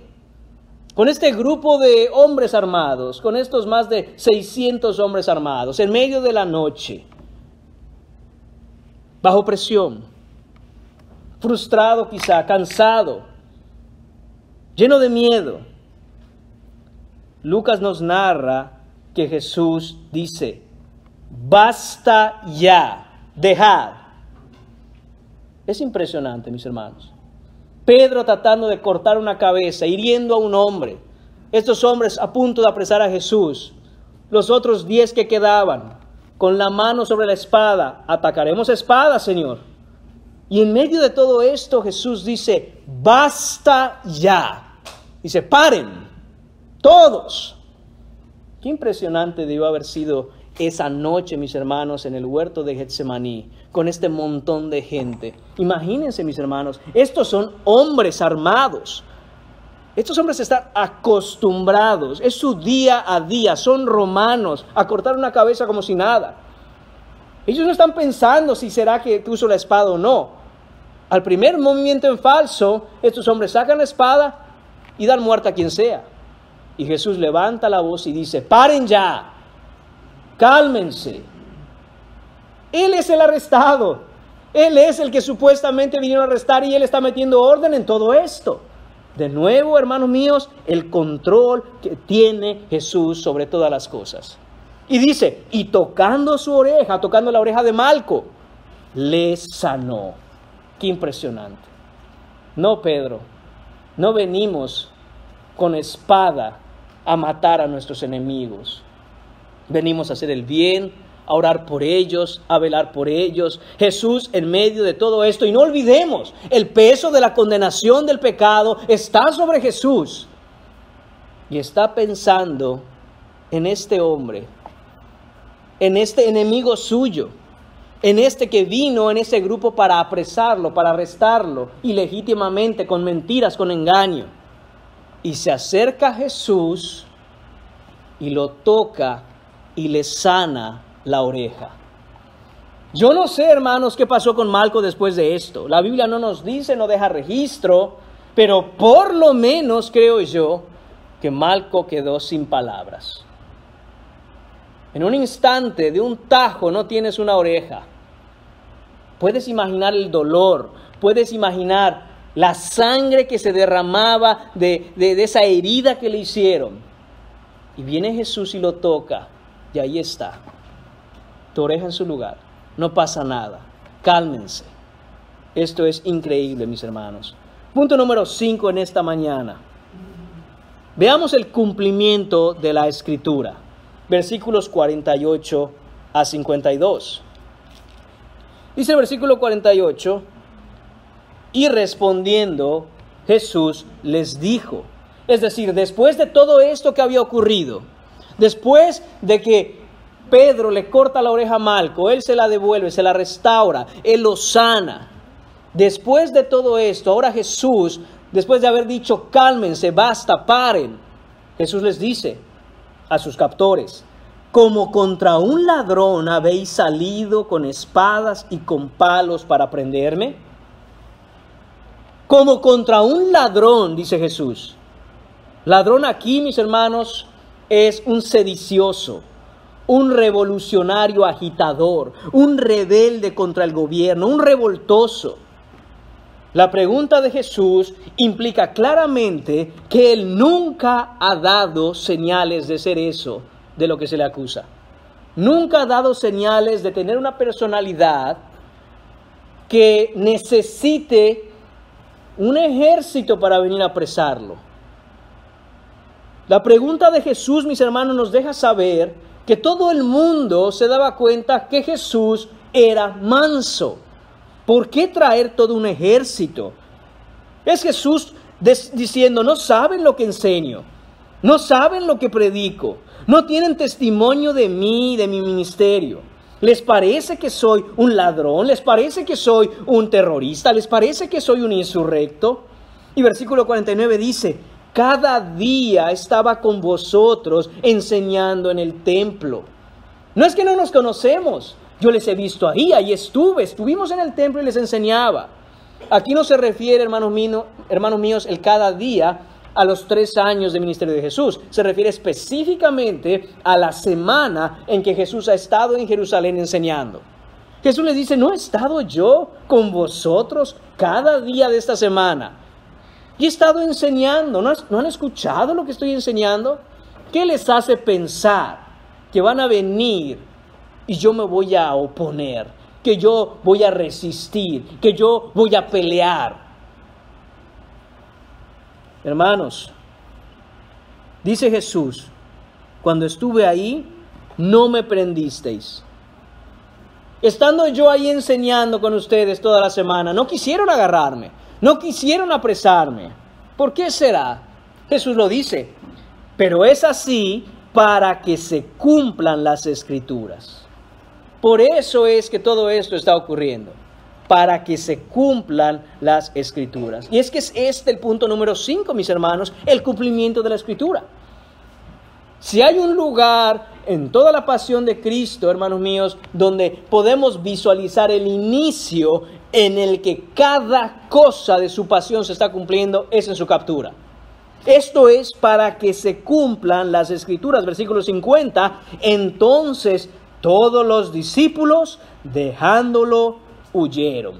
con este grupo de hombres armados, con estos más de 600 hombres armados, en medio de la noche, bajo presión, frustrado quizá, cansado, lleno de miedo, Lucas nos narra que Jesús dice: basta ya, dejad. Es impresionante, mis hermanos. Pedro tratando de cortar una cabeza, hiriendo a un hombre. Estos hombres a punto de apresar a Jesús. Los otros 10 que quedaban, con la mano sobre la espada. Atacaremos espada, Señor. Y en medio de todo esto, Jesús dice: basta ya. Dice: paren, todos. Qué impresionante debió haber sido esa noche, mis hermanos, en el huerto de Getsemaní, con este montón de gente. Imagínense, mis hermanos, estos son hombres armados. Estos hombres están acostumbrados, es su día a día, son romanos, a cortar una cabeza como si nada. Ellos no están pensando si será que uso la espada o no. Al primer movimiento en falso, estos hombres sacan la espada y dan muerte a quien sea. Y Jesús levanta la voz y dice: paren ya. Cálmense. Él es el arrestado. Él es el que supuestamente vinieron a arrestar y él está metiendo orden en todo esto. De nuevo, hermanos míos, el control que tiene Jesús sobre todas las cosas. Y dice: y tocando su oreja, tocando la oreja de Malco, le sanó. Qué impresionante. No, Pedro, no venimos con espada a matar a nuestros enemigos. Venimos a hacer el bien, a orar por ellos, a velar por ellos. Jesús en medio de todo esto. Y no olvidemos, el peso de la condenación del pecado está sobre Jesús. Y está pensando en este hombre, en este enemigo suyo, en este que vino en ese grupo para apresarlo, para arrestarlo, ilegítimamente, con mentiras, con engaño. Y se acerca a Jesús y lo toca y le sana la oreja. Yo no sé, hermanos, qué pasó con Malco después de esto. La Biblia no nos dice, no deja registro, pero por lo menos creo yo que Malco quedó sin palabras. En un instante, de un tajo, no tienes una oreja. Puedes imaginar el dolor, puedes imaginar la sangre que se derramaba de esa herida que le hicieron. Y viene Jesús y lo toca. Y ahí está, tu oreja en su lugar, no pasa nada, cálmense. Esto es increíble, mis hermanos. Punto número 5 en esta mañana. Veamos el cumplimiento de la Escritura. Versículos 48 a 52. Dice el versículo 48, y respondiendo Jesús les dijo, es decir, después de todo esto que había ocurrido, después de que Pedro le corta la oreja a Malco, él se la devuelve, se la restaura, él lo sana. Después de todo esto, ahora Jesús, después de haber dicho, cálmense, basta, paren, Jesús les dice a sus captores, como contra un ladrón habéis salido con espadas y con palos para prenderme. Como contra un ladrón, dice Jesús. Ladrón aquí, mis hermanos, es un sedicioso, un revolucionario agitador, un rebelde contra el gobierno, un revoltoso. La pregunta de Jesús implica claramente que él nunca ha dado señales de ser eso de lo que se le acusa. Nunca ha dado señales de tener una personalidad que necesite un ejército para venir a apresarlo. La pregunta de Jesús, mis hermanos, nos deja saber que todo el mundo se daba cuenta que Jesús era manso. ¿Por qué traer todo un ejército? Es Jesús diciendo, no saben lo que enseño, no saben lo que predico, No tienen testimonio de mí, de mi ministerio. ¿Les parece que soy un ladrón? ¿Les parece que soy un terrorista? ¿Les parece que soy un insurrecto? Y versículo 49 dice, cada día estaba con vosotros enseñando en el templo. No es que no nos conocemos. Yo les he visto ahí estuvimos en el templo y les enseñaba. Aquí no se refiere, hermanos míos, el cada día a los 3 años de ministerio de Jesús. Se refiere específicamente a la semana en que Jesús ha estado en Jerusalén enseñando. Jesús les dice, ¿no he estado yo con vosotros cada día de esta semana? Y he estado enseñando. ¿No han escuchado lo que estoy enseñando? ¿Qué les hace pensar que van a venir y yo me voy a oponer, que yo voy a resistir, que yo voy a pelear? Hermanos, dice Jesús, cuando estuve ahí, no me prendisteis. Estando yo ahí enseñando con ustedes toda la semana, no quisieron agarrarme, no quisieron apresarme. ¿Por qué será? Jesús lo dice, pero es así para que se cumplan las Escrituras. Por eso es que todo esto está ocurriendo, para que se cumplan las Escrituras. Y es que es este el punto número 5, mis hermanos, el cumplimiento de la Escritura. Si hay un lugar en toda la pasión de Cristo, hermanos míos, donde podemos visualizar el inicio en el que cada cosa de su pasión se está cumpliendo, es en su captura. Esto es para que se cumplan las Escrituras. Versículo 50, entonces todos los discípulos, dejándolo, huyeron.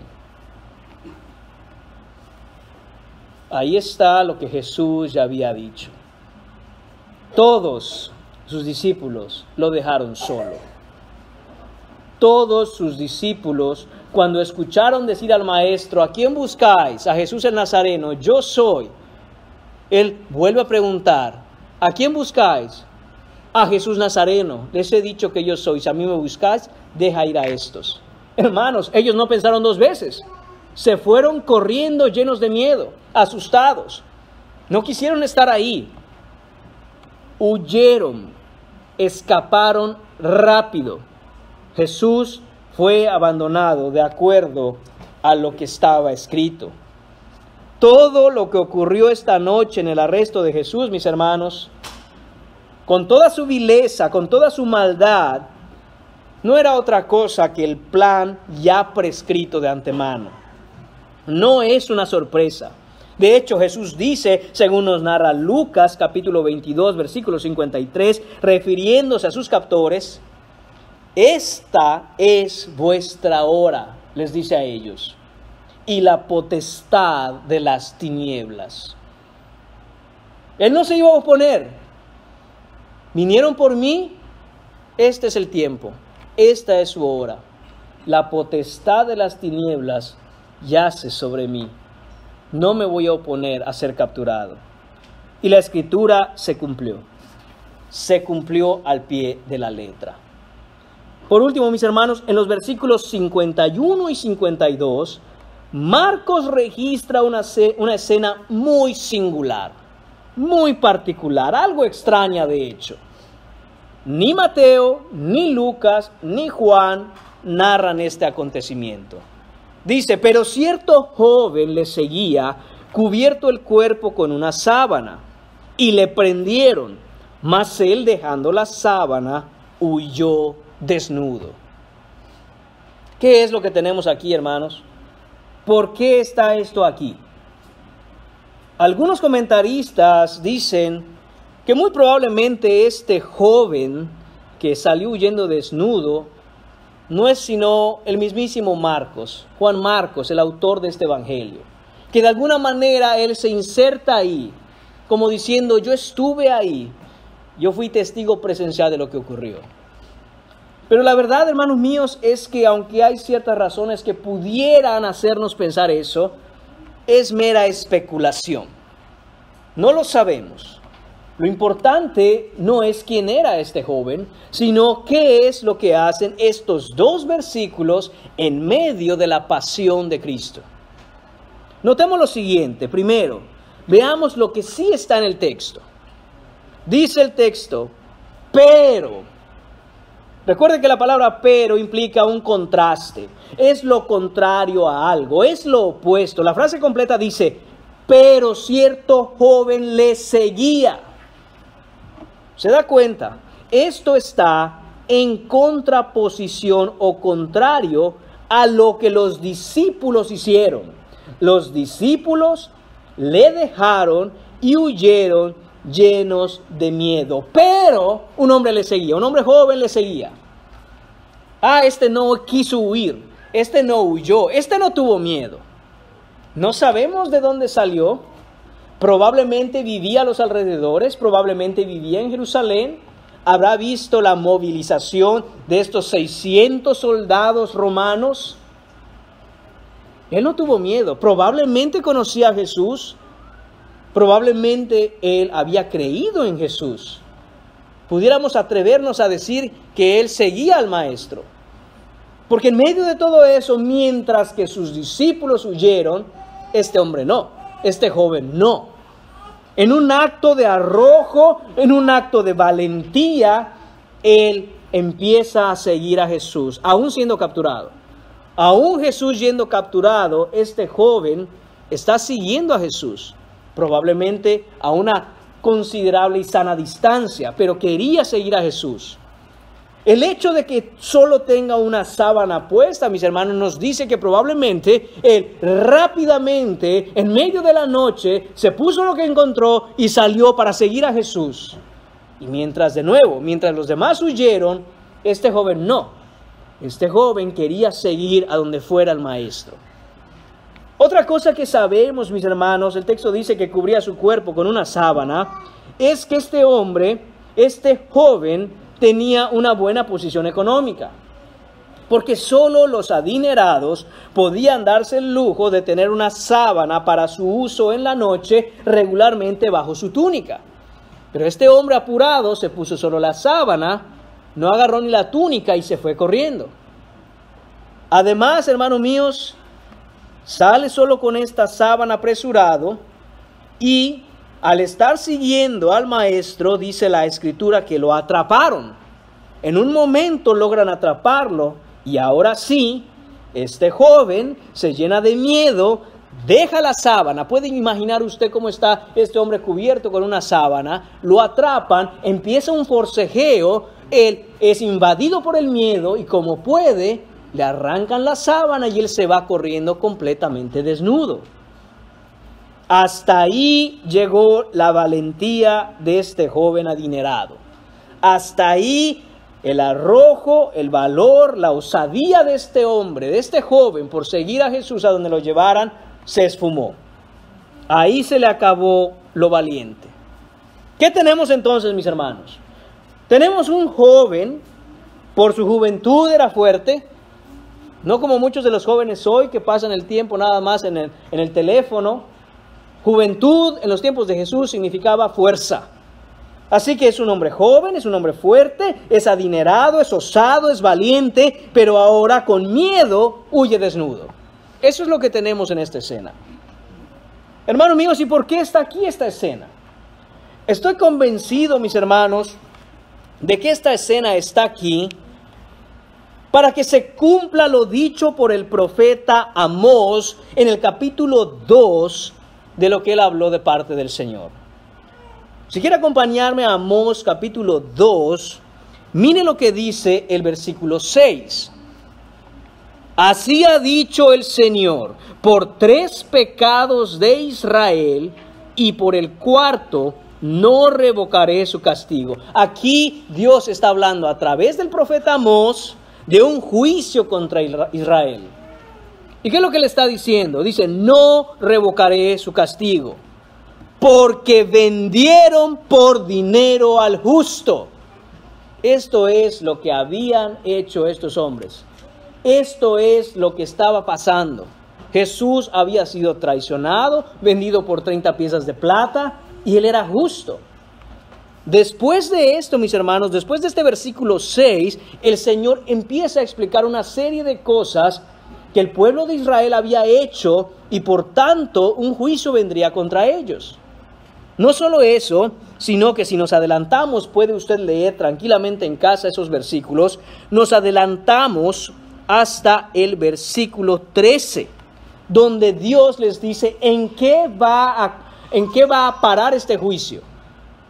Ahí está lo que Jesús ya había dicho. Todos sus discípulos lo dejaron solo. Todos sus discípulos, cuando escucharon decir al maestro, ¿a quién buscáis? A Jesús el Nazareno, yo soy. Él vuelve a preguntar, ¿a quién buscáis? A Jesús Nazareno. Les he dicho que yo soy. Si a mí me buscáis, deja ir a estos. Hermanos, ellos no pensaron 2 veces. Se fueron corriendo llenos de miedo, asustados. No quisieron estar ahí. Huyeron, escaparon rápido. Jesús fue abandonado de acuerdo a lo que estaba escrito. Todo lo que ocurrió esta noche en el arresto de Jesús, mis hermanos, con toda su vileza, con toda su maldad, no era otra cosa que el plan ya prescrito de antemano. No es una sorpresa. De hecho, Jesús dice, según nos narra Lucas, capítulo 22, versículo 53, refiriéndose a sus captores, esta es vuestra hora, les dice a ellos, y la potestad de las tinieblas. Él no se iba a oponer. Vinieron por mí, este es el tiempo, esta es su hora. La potestad de las tinieblas yace sobre mí. No me voy a oponer a ser capturado. Y la Escritura se cumplió. Se cumplió al pie de la letra. Por último, mis hermanos, en los versículos 51 y 52, Marcos registra una escena muy singular, muy particular, algo extraña de hecho. Ni Mateo, ni Lucas, ni Juan narran este acontecimiento. Dice, pero cierto joven le seguía, cubierto el cuerpo con una sábana, y le prendieron, mas él, dejando la sábana, huyó desnudo. ¿Qué es lo que tenemos aquí, hermanos? ¿Por qué está esto aquí? Algunos comentaristas dicen que muy probablemente este joven que salió huyendo desnudo no es sino el mismísimo Marcos, Juan Marcos, el autor de este evangelio, que de alguna manera él se inserta ahí, como diciendo, yo estuve ahí, yo fui testigo presencial de lo que ocurrió. Pero la verdad, hermanos míos, es que aunque hay ciertas razones que pudieran hacernos pensar eso, es mera especulación. No lo sabemos. Lo importante no es quién era este joven, sino qué es lo que hacen estos 2 versículos en medio de la pasión de Cristo. Notemos lo siguiente. Primero, veamos lo que sí está en el texto. Dice el texto, pero, recuerde que la palabra pero implica un contraste, es lo contrario a algo, es lo opuesto. La frase completa dice, pero cierto joven le seguía. ¿Se da cuenta? Esto está en contraposición o contrario a lo que los discípulos hicieron. Los discípulos le dejaron y huyeron llenos de miedo. Pero un hombre le seguía, un hombre joven le seguía. Este no quiso huir, este no huyó, este no tuvo miedo. No sabemos de dónde salió. Probablemente vivía a los alrededores, probablemente vivía en Jerusalén. Habrá visto la movilización de estos 600 soldados romanos. Él no tuvo miedo. Probablemente conocía a Jesús. Probablemente él había creído en Jesús. Pudiéramos atrevernos a decir que él seguía al Maestro. Porque en medio de todo eso, mientras que sus discípulos huyeron, este hombre no, este joven no. En un acto de arrojo, en un acto de valentía, él empieza a seguir a Jesús, aún siendo capturado. Aún Jesús yendo capturado, este joven está siguiendo a Jesús, probablemente a una considerable y sana distancia, pero quería seguir a Jesús. El hecho de que solo tenga una sábana puesta, mis hermanos, nos dice que probablemente él rápidamente, en medio de la noche, se puso lo que encontró y salió para seguir a Jesús. Y mientras los demás huyeron, este joven no. Este joven quería seguir a donde fuera el Maestro. Otra cosa que sabemos, mis hermanos, el texto dice que cubría su cuerpo con una sábana, es que este hombre, este joven, tenía una buena posición económica, porque solo los adinerados podían darse el lujo de tener una sábana para su uso en la noche regularmente bajo su túnica. Pero este hombre apurado se puso solo la sábana, no agarró ni la túnica y se fue corriendo. Además, hermanos míos, sale solo con esta sábana apresurado y al estar siguiendo al Maestro, dice la Escritura que lo atraparon. En un momento logran atraparlo y ahora sí, este joven se llena de miedo, deja la sábana. ¿Pueden imaginar usted cómo está este hombre cubierto con una sábana? Lo atrapan, empieza un forcejeo, él es invadido por el miedo y como puede, le arrancan la sábana y él se va corriendo completamente desnudo. Hasta ahí llegó la valentía de este joven adinerado. Hasta ahí el arrojo, el valor, la osadía de este hombre, de este joven, por seguir a Jesús a donde lo llevaran, se esfumó. Ahí se le acabó lo valiente. ¿Qué tenemos entonces, mis hermanos? Tenemos un joven, por su juventud era fuerte, no como muchos de los jóvenes hoy que pasan el tiempo nada más en el teléfono. Juventud en los tiempos de Jesús significaba fuerza. Así que es un hombre joven, es un hombre fuerte, es adinerado, es osado, es valiente, pero ahora con miedo huye desnudo. Eso es lo que tenemos en esta escena. Hermanos míos, ¿y por qué está aquí esta escena? Estoy convencido, mis hermanos, de que esta escena está aquí para que se cumpla lo dicho por el profeta Amós en el capítulo 2 de lo que él habló de parte del Señor. Si quiere acompañarme a Amós capítulo 2, mire lo que dice el versículo 6. Así ha dicho el Señor, por 3 pecados de Israel y por el 4 no revocaré su castigo. Aquí Dios está hablando a través del profeta Amós de un juicio contra Israel. ¿Y qué es lo que le está diciendo? Dice, no revocaré su castigo, porque vendieron por dinero al justo. Esto es lo que habían hecho estos hombres. Esto es lo que estaba pasando. Jesús había sido traicionado, vendido por 30 piezas de plata, y él era justo. Después de esto, mis hermanos, después de este versículo 6, el Señor empieza a explicar una serie de cosas que el pueblo de Israel había hecho y por tanto un juicio vendría contra ellos. No solo eso, sino que si nos adelantamos, puede usted leer tranquilamente en casa esos versículos, nos adelantamos hasta el versículo 13, donde Dios les dice en qué va a parar este juicio.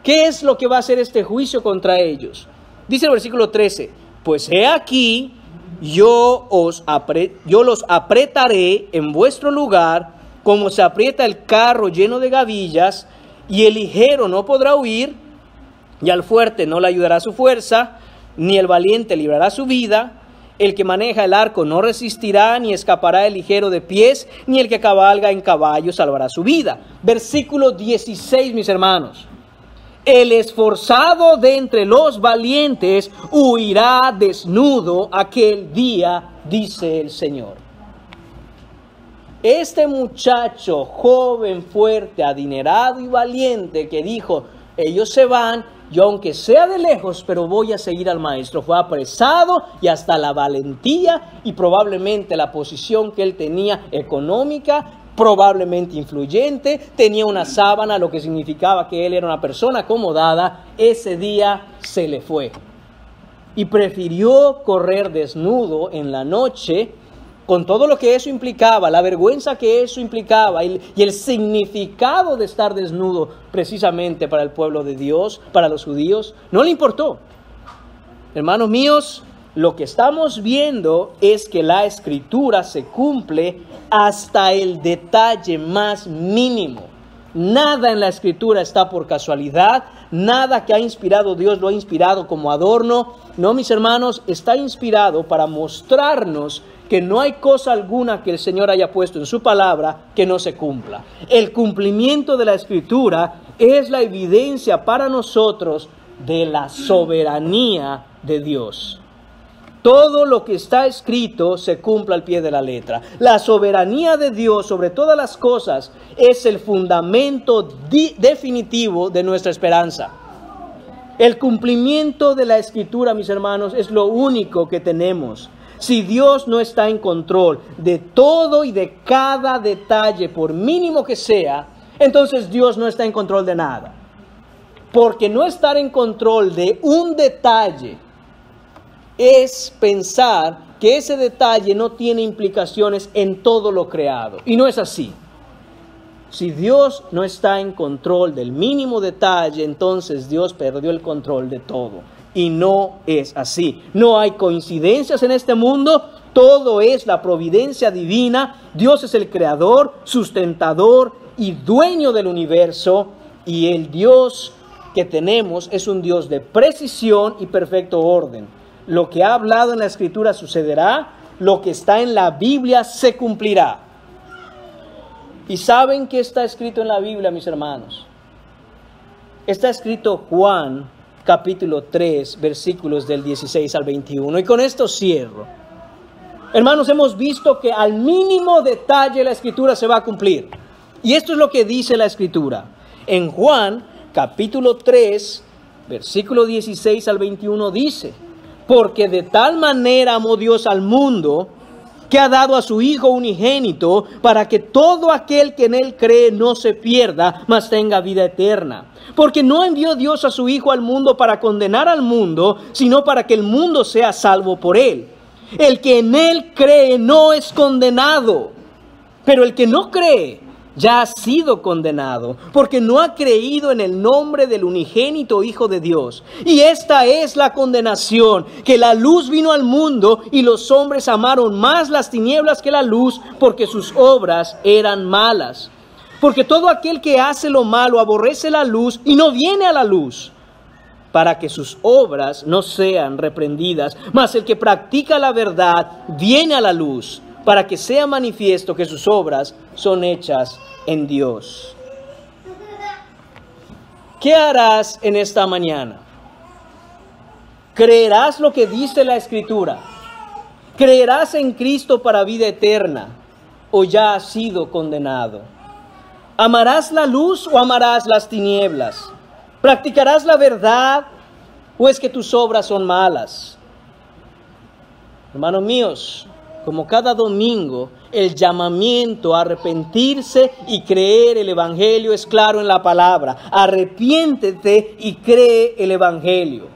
¿Qué es lo que va a hacer este juicio contra ellos? Dice el versículo 13, pues he aquí, yo los apretaré en vuestro lugar, como se aprieta el carro lleno de gavillas, y el ligero no podrá huir, y al fuerte no le ayudará su fuerza, ni el valiente librará su vida. El que maneja el arco no resistirá, ni escapará el ligero de pies, ni el que cabalga en caballo salvará su vida. Versículo 16, mis hermanos. El esforzado de entre los valientes huirá desnudo aquel día, dice el Señor. Este muchacho joven, fuerte, adinerado y valiente que dijo, ellos se van, yo aunque sea de lejos, pero voy a seguir al maestro. Fue apresado y hasta la valentía y probablemente la posición que él tenía económica, probablemente influyente, tenía una sábana, lo que significaba que él era una persona acomodada, ese día se le fue. Y prefirió correr desnudo en la noche, con todo lo que eso implicaba, la vergüenza que eso implicaba y el significado de estar desnudo precisamente para el pueblo de Dios, para los judíos, no le importó. Hermanos míos, lo que estamos viendo es que la Escritura se cumple hasta el detalle más mínimo. Nada en la Escritura está por casualidad, nada que ha inspirado Dios lo ha inspirado como adorno. No, mis hermanos, está inspirado para mostrarnos que no hay cosa alguna que el Señor haya puesto en su palabra que no se cumpla. El cumplimiento de la Escritura es la evidencia para nosotros de la soberanía de Dios. Todo lo que está escrito se cumple al pie de la letra. La soberanía de Dios sobre todas las cosas es el fundamento definitivo de nuestra esperanza. El cumplimiento de la Escritura, mis hermanos, es lo único que tenemos. Si Dios no está en control de todo y de cada detalle, por mínimo que sea, entonces Dios no está en control de nada. Porque no estar en control de un detalle es pensar que ese detalle no tiene implicaciones en todo lo creado. Y no es así. Si Dios no está en control del mínimo detalle, entonces Dios perdió el control de todo. Y no es así. No hay coincidencias en este mundo. Todo es la providencia divina. Dios es el creador, sustentador y dueño del universo. Y el Dios que tenemos es un Dios de precisión y perfecto orden. Lo que ha hablado en la Escritura sucederá. Lo que está en la Biblia se cumplirá. ¿Y saben qué está escrito en la Biblia, mis hermanos? Está escrito Juan capítulo 3, versículos del 16 al 21. Y con esto cierro. Hermanos, hemos visto que al mínimo detalle la Escritura se va a cumplir. Y esto es lo que dice la Escritura. En Juan capítulo 3, versículo 16 al 21 dice: porque de tal manera amó Dios al mundo, que ha dado a su Hijo unigénito, para que todo aquel que en él cree no se pierda, mas tenga vida eterna. Porque no envió Dios a su Hijo al mundo para condenar al mundo, sino para que el mundo sea salvo por él. El que en él cree no es condenado, pero el que no cree ya ha sido condenado, porque no ha creído en el nombre del unigénito Hijo de Dios. Y esta es la condenación, que la luz vino al mundo, y los hombres amaron más las tinieblas que la luz, porque sus obras eran malas. Porque todo aquel que hace lo malo aborrece la luz y no viene a la luz, para que sus obras no sean reprendidas. Mas el que practica la verdad viene a la luz, para que sea manifiesto que sus obras son hechas en Dios. ¿Qué harás en esta mañana? ¿Creerás lo que dice la Escritura? ¿Creerás en Cristo para vida eterna, o ya has sido condenado? ¿Amarás la luz o amarás las tinieblas? ¿Practicarás la verdad o es que tus obras son malas? Hermanos míos, como cada domingo, el llamamiento a arrepentirse y creer el Evangelio es claro en la palabra. Arrepiéntete y cree el Evangelio.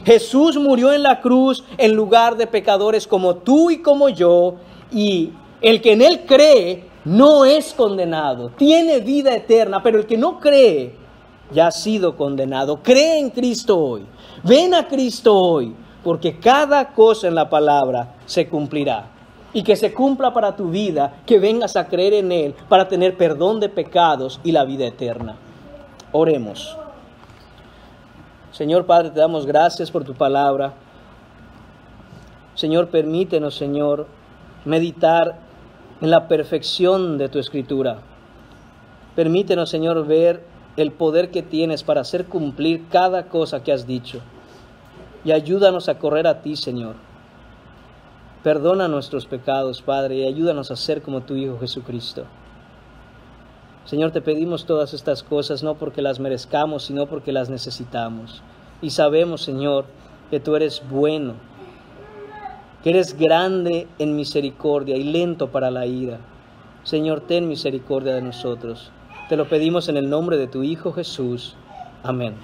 Jesús murió en la cruz en lugar de pecadores como tú y como yo, y el que en Él cree no es condenado, tiene vida eterna, pero el que no cree ya ha sido condenado. Cree en Cristo hoy, ven a Cristo hoy, porque cada cosa en la palabra se cumplirá. Y que se cumpla para tu vida, que vengas a creer en Él para tener perdón de pecados y la vida eterna. Oremos. Señor Padre, te damos gracias por tu palabra. Señor, permítenos, Señor, meditar en la perfección de tu Escritura. Permítenos, Señor, ver el poder que tienes para hacer cumplir cada cosa que has dicho. Y ayúdanos a correr a ti, Señor. Perdona nuestros pecados, Padre, y ayúdanos a ser como tu Hijo Jesucristo. Señor, te pedimos todas estas cosas no porque las merezcamos, sino porque las necesitamos. Y sabemos, Señor, que tú eres bueno, que eres grande en misericordia y lento para la ira. Señor, ten misericordia de nosotros. Te lo pedimos en el nombre de tu Hijo Jesús. Amén.